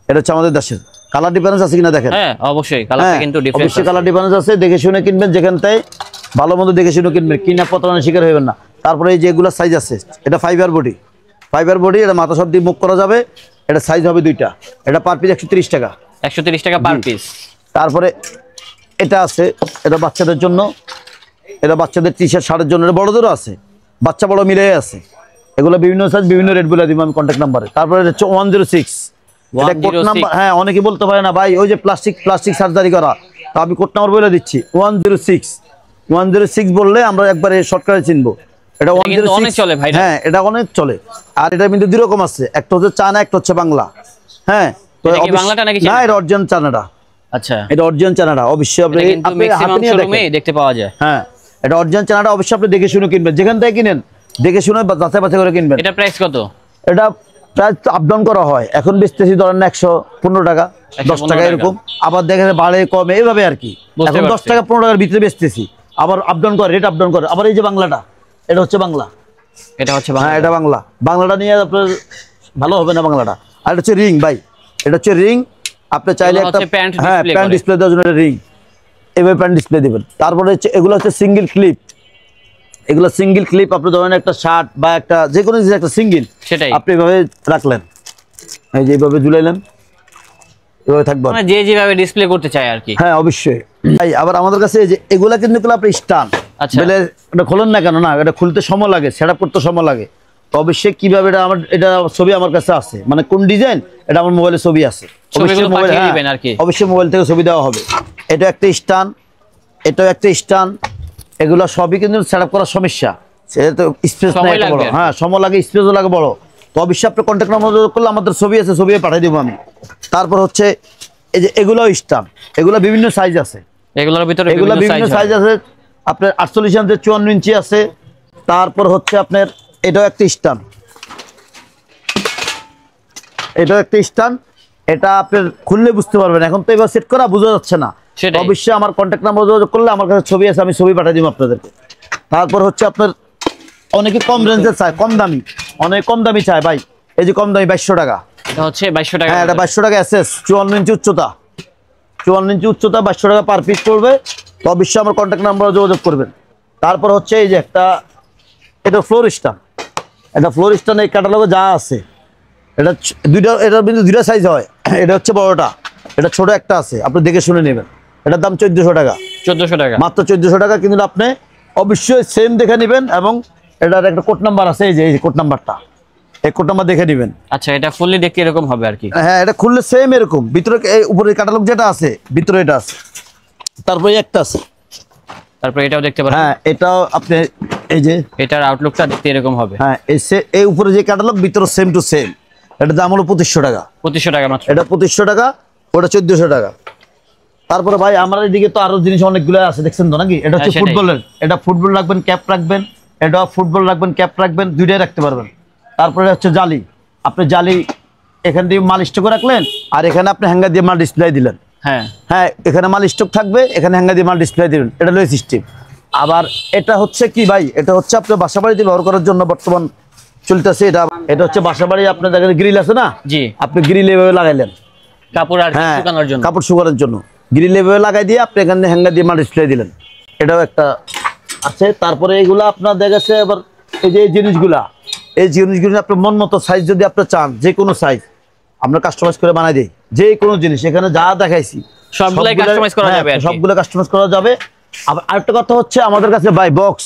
এটা হচ্ছে আমাদের দেশের। কালার ডিফারেন্স আছে কিনা দেখেন। হ্যাঁ, অবশ্যই কালারটা কিন্তু ডিফারেন্স আছে। অবশ্যই কালার ডিফারেন্স আছে, দেখে শুনে কিনবেন। যেখান থেকে ভালো মন্দ দেখে শুনে কিনবেন, কিনা প্রতারণার শিকার হবেন না। তারপরে এই যে এগুলো সাইজ আছে, এটা ফাইবার বডি, এটা মাথা সব দিয়ে মুভ করা যাবে। এটা সাইজ হবে দুইটা, এটা পার পিস 130 টাকা। 130 টাকা পার পিস। তারপরে এটা আছে, এটা বাচ্চাদের জন্য, এটা বাচ্চাদের টি শার্ট, শার্টের জন্য। এটা বড়দেরও আছে, বাচ্চা বড় মিলে আছে। এগুলো বিভিন্ন সাইজ, বিভিন্ন রেট বলে দিব আমি কন্ট্যাক্ট নাম্বারে। তারপরে হচ্ছে 106। এটা কোড নাম্বার। হ্যাঁ, অনেকে বলতে পারে না ভাই ওই যে প্লাস্টিক সার্জারি করা, তো আমি কোড নাম্বার বলে দিচ্ছি 106 বললে আমরা একবারে শর্টকাটে চিনবো। এটা 106 অনেক চলে ভাই। হ্যাঁ, এটা অনেক চলে। আর এটা কিন্তু দুই রকম আছে, একটা হচ্ছে চায়না, একটা হচ্ছে বাংলা। হ্যাঁ, তো বাংলাটা নাকি? না, এটা অরিজিনাল চায়নাটা। আচ্ছা, এটা অরিজিনাল চায়নাটা, অবশ্যই আপনি ম্যাক্সিমাম শোরুমে দেখতে পাওয়া যায়। হ্যাঁ, এটা অরিজিনাল চায়নাটা, অবশ্যই আপনি দেখে শুনে কিনবেন। যেখান থেকে কিনেন দেখে শুনে যাচাই বাছাই করে কিনবেন। এটা প্রাইস কত? এটা প্রাইস আপ ডাউন করা হয়। এখন বেচতেছি ধরেন 115 টাকা, 10 টাকা এরকম। আবার দেখেন বাড়ে কমে, এইভাবে আর কি। এখন 10 টাকা 15 টাকার ভিতরে বেচতেছি, আবার আপ ডাউন করে, রেট আপ ডাউন করে। আবার এই যে বাংলাটা, এটা হচ্ছে বাংলা। হ্যাঁ, এটা বাংলা। বাংলাটা নিয়ে আপনার ভালো হবে না বাংলাটা। আর এটা হচ্ছে রিং ভাই, এটা হচ্ছে রিং। আপনি চাইলে একটা প্যান্ট ডিসপ্লে দেওয়ার জন্য রিং, এভাবে প্যান্ট ডিসপ্লে দিবেন। তারপরে হচ্ছে এগুলো হচ্ছে সিঙ্গেল ক্লিপ। এগুলো সিঙ্গেল ক্লিপ, আপনি ধরেন একটা শার্ট বা একটা যে কোনো জিনিস একটা সিঙ্গেল, সেটাই আপনি এভাবে রাখলেন, এই যে এইভাবে ঝুলাইলেন, এভাবে থাকবে, মানে যে যেভাবে ডিসপ্লে করতে চায় আর কি। হ্যাঁ, অবশ্যই ভাই। আবার আমাদের কাছে এই যে এগুলা কিন্তু আপনি স্টান, আচ্ছা, বলে এটা খোলেন না কেন, না এটা খুলতে সময় লাগে, সেটআপ করতে সময় লাগে। তো অবশ্যই কিভাবে এটা ছবি আমার কাছে আছে, মানে কোন ডিজাইন এটা আমার মোবাইলে ছবি আছে, অবশ্যই মোবাইল অবশ্যই মোবাইল থেকে ছবি দেওয়া হবে। এটা একটা স্ট্যান্ড, এটাও একটা স্ট্যান্ড, এগুলো সবই কিন্তু সেট আপ করার সমস্যা, সেটা তো স্পেস নাই বড়, হ্যাঁ সময় লাগে, স্পেসও লাগে বড়। তো অবশ্যই আপনি কন্ট্যাক্ট নাম্বার করলে আমাদের ছবি আছে, ছবি পাঠিয়ে দেবো আমি। তারপর হচ্ছে এই যে এগুলো স্ট্যান্ড, এগুলো বিভিন্ন সাইজ আছে, এগুলোর ভিতরে এগুলো বিভিন্ন সাইজ আছে, আপনার 48 ইঞ্চি 54 ইঞ্চি আছে। তারপর হচ্ছে আপনার এটাও একটা স্ট্যান্ড, এটাও একটা স্ট্যান্ড, এটা আপনার খুললে বুঝতে পারবেন, এখন তো এবার সেট করা বোঝা যাচ্ছে না। অবশ্যই আমার কন্ট্যাক্ট নাম্বার যোগাযোগ করলে আমার কাছে ছবি আছে, আমি ছবি পাঠিয়ে দিব আপনাদেরকে। তারপর হচ্ছে আপনার অনেকে কম রেঞ্জের চায়, কম দামি, অনেক কম দামি চায় ভাই। এই যে কম দামি 2200 টাকা, এটা হচ্ছে 2200 টাকা। হ্যাঁ এটা 2200 টাকা এসএস, 54 ইঞ্চি উচ্চতা, 54 ইঞ্চি উচ্চতা, 2200 টাকা পার পিস পড়বে। তো অবশ্যই আমার কন্ট্যাক্ট নাম্বার যোগাযোগ করবেন। তারপর হচ্ছে এই যে একটা, এটা ফ্লোর স্ট্যান্ড, এটা ফ্লোর স্ট্যান্ড এই ক্যাটালগে যা আছে, এটা দুইটা, এটার কিন্তু দুইটা সাইজ হয়, এটা হচ্ছে বড়টা, এটা ছোট একটা আছে, আপনি দেখে শুনে নেবেন। এটার দাম 1400 টাকা, 1400 টাকা, মাত্র 1400 টাকা। কিন্তু আপনি অবশ্যই সেম দেখে নেবেন, এবং এটার একটা কোড নাম্বার আছে, এই যে কোড নাম্বারটা, এই কোড নাম্বার দেখে নেবেন। আচ্ছা, এটা ফুললি দেখতে এরকম হবে আর কি। হ্যাঁ এটা খুললে সেম এরকম, ভিতরে এই উপরে ক্যাটালগ যেটা আছে ভিতরে এটা আছে, তারপরে একটা আছে, তারপরে এটাও দেখতে পারেন। হ্যাঁ এটাও আপনি এই যে এটার আউটলুকটা দেখতে এরকম হবে। হ্যাঁ এই উপরে যে ক্যাটালগ ভিতরে সেম টু সেম, এটা দাম হলো 2500 টাকা, 2500 টাকা মাত্র। এটা 2500 টাকা, ওটা 1400 টাকা। তারপরে ভাই আমার এদিকে তো আরো জিনিস অনেকগুলো আছে, দেখছেন তো নাকি? এটা হচ্ছে ফুটবলের, এটা ফুটবল রাখবেন, ক্যাপ রাখবেন, এটা ফুটবল রাখবেন, ক্যাপ রাখবেন, দুইটাই রাখতে পারবেন। তারপরে হচ্ছে জালি, আপনি জালি এখান দিয়ে মাল স্টক রাখলেন, আর এখানে আপনি হ্যাঙ্গার দিয়ে মাল ডিসপ্লে দিলেন। হ্যাঁ হ্যাঁ এখানে মাল স্টক থাকবে, এখানে হ্যাঙ্গার দিয়ে মাল ডিসপ্লে দিবেন, এটা লয় সিস্টেম। আবার এটা হচ্ছে কি ভাই, এটা হচ্ছে আপনার বাসা বাড়িতে ব্যবহার করার জন্য বর্তমান চলতেছে। এটা হচ্ছে বাসা বাড়ি, আপনার দেখেন গ্রিল আছে না, জি, আপনি গ্রিল এভাবে লাগাইলেন কাপড় আর শুকানোর জন্য, কাপড় শুকানোর জন্য গ্রিল এভাবে লাগাই দিয়ে আপনি এখানে হ্যাঙ্গার দিয়ে মাল ডিসপ্লে দিলেন, এটাও একটা আছে। তারপরে এইগুলা আপনার দেখেছে আবার এই যে এই জিনিসগুলো আপনি মন মতো সাইজ যদি আপনি চান, যে কোনো সাইজ আমরা কাস্টমাইজ করে বানাই দিই, যে কোনো জিনিস এখানে যা দেখাইছি সবগুলাই কাস্টমাইজ করা যাবে, সবগুলো কাস্টমাইজ করা যাবে। আবার আরেকটা কথা হচ্ছে আমাদের কাছে বাই বক্স,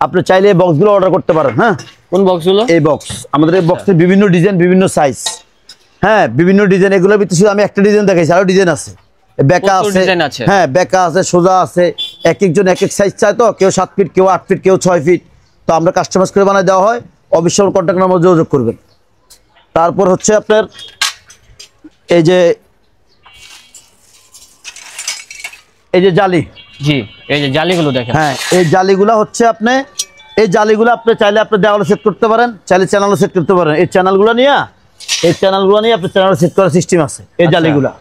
আপনি চাইলে এই বক্সগুলো অর্ডার করতে পারেন। হ্যাঁ কোন বক্সগুলো? এই বক্স, আমাদের এই বক্সের বিভিন্ন ডিজাইন, বিভিন্ন সাইজ, হ্যাঁ বিভিন্ন ডিজাইন। এগুলোর ভিতরে শুধু আমি একটা ডিজাইন দেখাইছি, আরো ডিজাইন আছে, বেকা আছে, হ্যাঁ বেকা আছে, সোজা আছে, এক একজন এক এক সাইজ চায়, তো কেউ 7 ফিট, কেউ 8 ফিট, কেউ 6 ফিট, তো আমরা কাস্টমাইজ করে বানাই দেওয়া হয়। অবশ্যই আমার কন্ট্যাক্ট নাম্বার যোগাযোগ করবেন। তারপর হচ্ছে আপনার এই যে জালি, জি এই যে জালিগুলো দেখেন, হ্যাঁ এই জালিগুলো হচ্ছে আপনি, এই জালিগুলো আপনি চাইলে আপনি দেওয়ালে সেট করতে পারেন, চাইলে চ্যানেলে সেট করতে পারেন। এই চ্যানেলগুলো নিয়ে আপনি চ্যানেলে সেট করার সিস্টেম আছে এই জালিগুলা।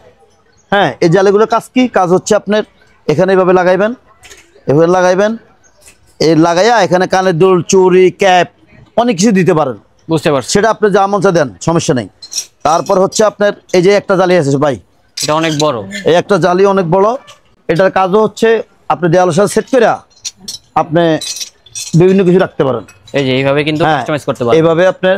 হ্যাঁ এই জালিগুলোর কাজ কি? কাজ হচ্ছে আপনার এখানে এইভাবে লাগাইবেন, এভাবে লাগাইবেন, এই লাগাইয়া এখানে কানের দুল, চুড়ি, ক্যাপ অনেক কিছু দিতে পারেন, বুঝতে পারছি, সেটা আপনি যা মন চায় দেন, সমস্যা নেই। তারপর হচ্ছে আপনার এই যে একটা জালি আছে ভাই, এটা অনেক বড়, এই একটা জালি অনেক বড়, এটার কাজও হচ্ছে আপনি দেওয়ালের সাথে সেট করে আপনি বিভিন্ন কিছু রাখতে পারেন। এই যে এইভাবে কিন্তু কাস্টমাইজ করতে পারেন, এইভাবে আপনার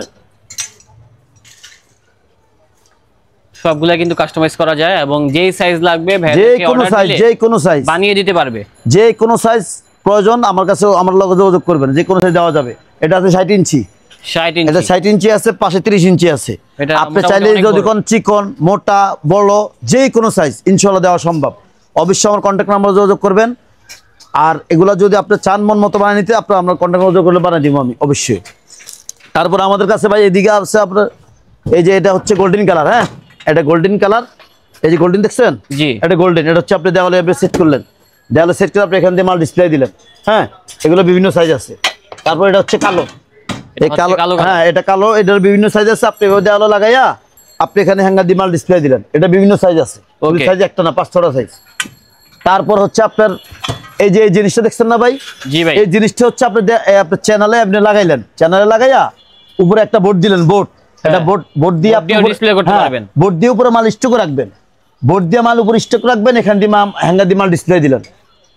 সবগুলা কিন্তু কাস্টমাইজ করা যায়, এবং যেই সাইজ লাগবে যে কোনো সাইজ বানিয়ে দিতে পারবে। যে কোনো সাইজ প্রয়োজন আমার কাছে, আমার লগে যোগাযোগ করবেন, যে কোনো সাইজ দেওয়া যাবে। এটা আছে 60 ইঞ্চি, 60 ইঞ্চি, এটা 60 ইঞ্চি আছে, পাশে 30 ইঞ্চি আছে। আপনি চাইলে যদি কোন চিকন, মোটা, বড়, যে কোনো সাইজ ইনশাআল্লাহ দেওয়া সম্ভব। অবশ্যই আমার কন্ট্যাক্ট নাম্বার যোগাযোগ করবেন। আর এগুলা যদি আপনি চান মন মতো বানিয়ে নিতে, আপনার আমার কন্ট্যাক্ট নাম্বার যোগাযোগ করলে বানিয়ে দিব আমি অবশ্যই। তারপর আমাদের কাছে ভাই এদিকে আছে আপনার এই যে এটা হচ্ছে গোল্ডেন কালার, হ্যাঁ এটা গোল্ডেন কালার, এই যে গোল্ডেন দেখছেন, জি এটা গোল্ডেন, এটা হচ্ছে আপনি দেওয়ালে সেট করলেন, দেওয়ালে সেট করে আপনি এখান দিয়ে মাল ডিসপ্লে দিলেন। হ্যাঁ এগুলো বিভিন্ন সাইজ আছে। তারপর এটা হচ্ছে কালো, এই কালো, হ্যাঁ এটা কালো, এটার বিভিন্ন সাইজ আছে। আপনি দেওয়ালে লাগাইয়া আপনি এখানে হ্যাঙ্গার দিয়ে মাল ডিসপ্লে দিলেন, এটা বিভিন্ন সাইজ আছে, সাইজ একটা না 5-6টা সাইজ। তারপর হচ্ছে আপনার এই যে এই জিনিসটা দেখছেন না ভাই, জি ভাই, এই জিনিসটা হচ্ছে আপনি আপনার চ্যানেলে আপনি লাগাইলেন, চ্যানেলে লাগাইয়া উপরে একটা বোর্ড দিলেন, এটা বোর্ড দিয়ে আপনি ডিসপ্লে করতে পারবেন, বোর্ড দিয়ে উপরে মাল স্টক রাখবেন, বোর্ড দিয়ে মাল উপরে স্টক রাখবেন, এখান দিয়ে হ্যাঙ্গার দিয়ে মাল ডিসপ্লে দিলেন,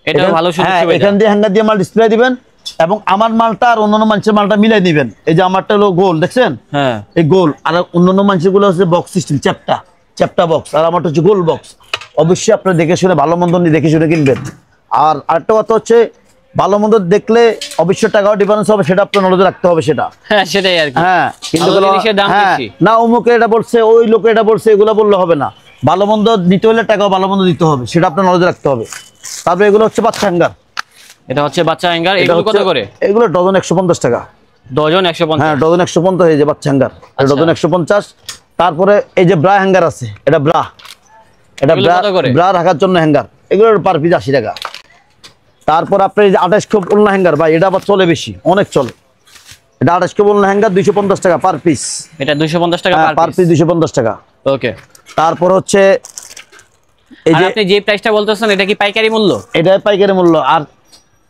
এটা ভালো সুবিধা, এখান দিয়ে হ্যাঙ্গার দিয়ে মাল ডিসপ্লে দিবেন, এবং আমার মালটা আর অন্যান্য মানুষের মালটা মিলাই দিবেন। এই যে আমারটা হলো গোল, দেখছেন, হ্যাঁ এই গোল, আর অন্যান্য মানুষের গুলো হচ্ছে বক্স সিস্টেম, চ্যাপ্টা বক্স, আর আমারটা হচ্ছে গোল বক্স। অবশ্যই আপনারা দেখে শুনে ভালো মন্দ দেখে শুনে কিনবেন। আর আরেকটা কথা হচ্ছে ভালো মন্দ দেখলে অবশ্যই টাকাও ডিফারেন্স হবে, সেটা আপনার নজরে রাখতে হবে সেটা। হ্যাঁ সেটাই আর কি। হ্যাঁ কিন্তু ভালো জিনিসের দাম হ্যাঁ, বেশি। না অমুকে এটা বলছে, ওই লোকে এটা বলছে, এগুলো বললে হবে না। ভালো মন্দ নিতে হলে টাকাও ভালো মন্দ দিতে হবে, সেটা আপনার নজরে রাখতে হবে। তারপরে এগুলো হচ্ছে বাচ্চা হ্যাঙ্গার। এটা হচ্ছে বাচ্চা হ্যাঙ্গার, এগুলো কত করে? এগুলো ডজন 150 টাকা। ডজন 150? হ্যাঁ ডজন 150 এই যে বাচ্চা হ্যাঙ্গার, ডজন 150। তারপরে এই যে ব্রা হ্যাঙ্গার আছে, এটা ব্রা, এটা ব্রা রাখার জন্য হ্যাঙ্গার, এগুলো পার পিস 80 টাকা। তারপর আপনার এই যে 28 খোপ ওলনা হ্যাঙ্গার, ভাই এটা আবার চলে বেশি, অনেক চলে। এটা 28 খোপ ওলনা হ্যাঙ্গার 250 টাকা পার পিস। এটা 250 টাকা পার পিস, 250 টাকা। ওকে। তারপর হচ্ছে এই যে আপনি যে প্রাইসটা বলতেছেন এটা কি পাইকারি মূল্য? এটা পাইকারি মূল্য। আর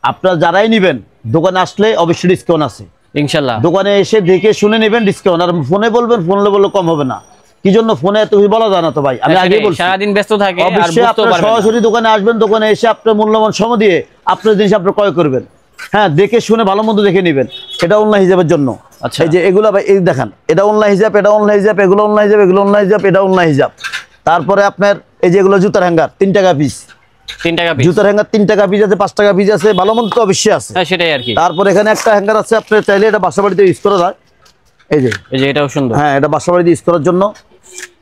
আপনারা যারাই নেবেন দোকানে আসলে অবশ্যই ডিসকাউন্ট আছে ইনশাআল্লাহ। দোকানে এসে দেখে শুনে নেবেন, ডিসকাউন্ট। আর ফোনে বলবেন, ফোনে বললে কম হবে না। কি জন্য ফোনে এত বলা যায় না তো ভাই, আমি আগে বলছি সারাদিন ব্যস্ত থাকে আর অবশ্যই বুঝতেও আপনারা পারবেন না। সরাসরি দোকানে আসবেন, দোকানে এসে আপনার মূল্যবান সময় দিয়ে আপনার জিনিস আপনি ক্রয় করবেন। হ্যাঁ দেখে শুনে ভালো মন্দ দেখে নেবেন, এটা অনলাইন হিসাবের জন্য। আচ্ছা। এই যে এগুলো ভাই এই দেখেন, এটা অনলাইন হিসাব, এটা অনলাইন হিসাব, এগুলো অনলাইন হিসাব, এগুলো অনলাইন হিসাব, এটা অনলাইন হিসাব। তারপরে আপনার এই যে এগুলো জুতার হ্যাঙ্গার 3 টাকা পিস। 3 টাকা পিস জুতার হ্যাঙ্গার 3 টাকা পিস আছে, 5 টাকা পিস আছে, ভালো মন্দ তো অবশ্যই আছে। হ্যাঁ সেটাই আর কি। তারপর এখানে একটা হ্যাঙ্গার আছে, আপনি চাইলে এটা বাসা বাড়িতে ইউজ করা যায়। এই যে এটাও সুন্দর। হ্যাঁ এটা বাসা বাড়িতে ইউজ করার জন্য,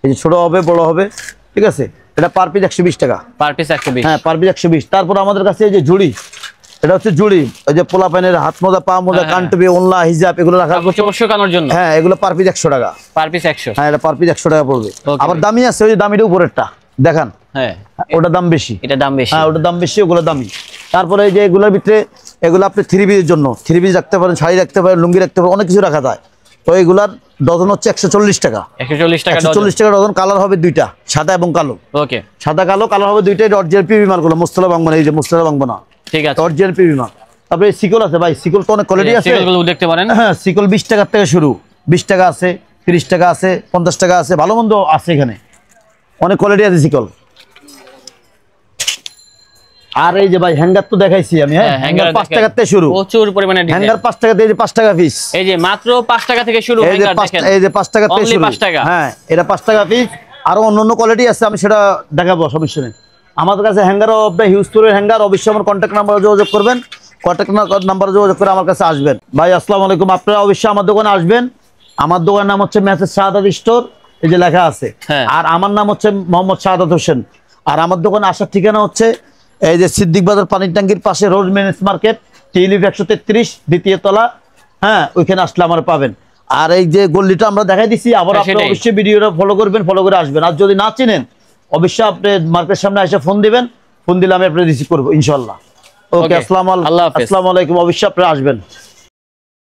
এই যে ছোট হবে বড় হবে, ঠিক আছে। এটা পার পিস 120 টাকা। Per piece 120? হ্যাঁ পার পিস 120। তারপর আমাদের কাছে এই যে ঝুড়ি, এটা হচ্ছে ঝুড়ি, ওই যে পোলা পানের হাত মোজা, পা মোজা, কানটুপি, ওন্না, হিজাব, এগুলো রাখার শুকানোর জন্য। হ্যাঁ এগুলো পার পিস 100 টাকা। Per piece 100? হ্যাঁ এটা পার পিস 100 টাকা পড়বে। আবার দামি আছে, ওই যে দামিটা উপরেরটা দেখান, হ্যাঁ ওটার দাম বেশি। এটা দাম বেশি? হ্যাঁ ওটার দাম বেশি, ওগুলো দামি। তারপরে এই যে এগুলোর ভিতরে, এগুলো আপনি 3 পিসের জন্য 3 পিস রাখতে পারেন, শাড়ি রাখতে পারেন, লুঙ্গি রাখতে পারেন, অনেক কিছু রাখা যায়। তো এগুলার ডজন হচ্ছে 140 টাকা। 140 টাকা? 140 টাকা ডজন। কালার হবে দুইটা, সাদা এবং কালো। ওকে। সাদা কালো কালার হবে দুইটাই। অরিজিনাল পিবি মালগুলো, মোস্তলা ভাঙবো না, এই যে মোস্তলা ভাঙবো না, ঠিক আছে। অরিজিনাল পিবি মাল। তারপরে সিকল আছে ভাই, সিকল তো অনেক কোয়ালিটি আছে, সিকলগুলো দেখতে পারেন। হ্যাঁ সিকল 20 টাকা থেকে শুরু, 20 টাকা আছে, 30 টাকা আছে, 50 টাকা আছে, ভালো মন্দ আছে এখানে, অনেক কোয়ালিটি আছে সিকল। আর এই যে ভাই হ্যাঙ্গার তো দেখাইছি আমি। হ্যাঁ হ্যাঙ্গার 5 টাকা থেকে শুরু, প্রচুর পরিমাণে ডিজাইন। হ্যাঙ্গার 5 টাকা থেকে, 5 টাকা পিস। এই যে মাত্র 5 টাকা থেকে শুরু হ্যাঙ্গার দেখেন। এই যে 5 টাকা থেকে শুরু। 5 টাকা? হ্যাঁ এটা 5 টাকা পিস। আরো অন্যান্য কোয়ালিটি আছে, আমি সেটা দেখাবো, সমস্যা নেই। আমাদের কাছে হ্যাঙ্গারও আপনার হিউজপুরের হ্যাঙ্গার, অবশ্যই আমার কন্ট্যাক্ট নাম্বারে যোগাযোগ করবেন, কন্ট্যাক্ট নাম্বারে যোগাযোগ করে আমার কাছে আসবেন। ভাই আসসালামু আলাইকুম, আপনারা অবশ্যই আমার দোকানে আসবেন। আমার দোকানের নাম হচ্ছে মেসেজ শাহাদাত স্টোর, এই যে লেখা আছে। আর আমার নাম হচ্ছে মোহাম্মদ শাহাদাত হোসেন। আর আমার দোকানে আসার ঠিকানা হচ্ছে এই যে সিদ্দিক বাজার পানির ট্যাঙ্কির পাশে রোজ মেনেস মার্কেট, টিলিফ 133, দ্বিতীয় তলা। হ্যাঁ ওইখানে আসলে আমার পাবেন। আর এই যে গল্লিটা আমরা দেখাই দিচ্ছি, আবার আপনারা অবশ্যই ভিডিওটা ফলো করবেন, ফলো করে আসবেন। আর যদি না চিনেন অবশ্যই আপনি মার্কেটের সামনে এসে ফোন দিবেন, ফোন দিলে আমি আপনাকে রিসিভ করবো ইনশাল্লাহ। ওকে আসসালামু আলাইকুম, অবশ্যই আপনারা আসবেন।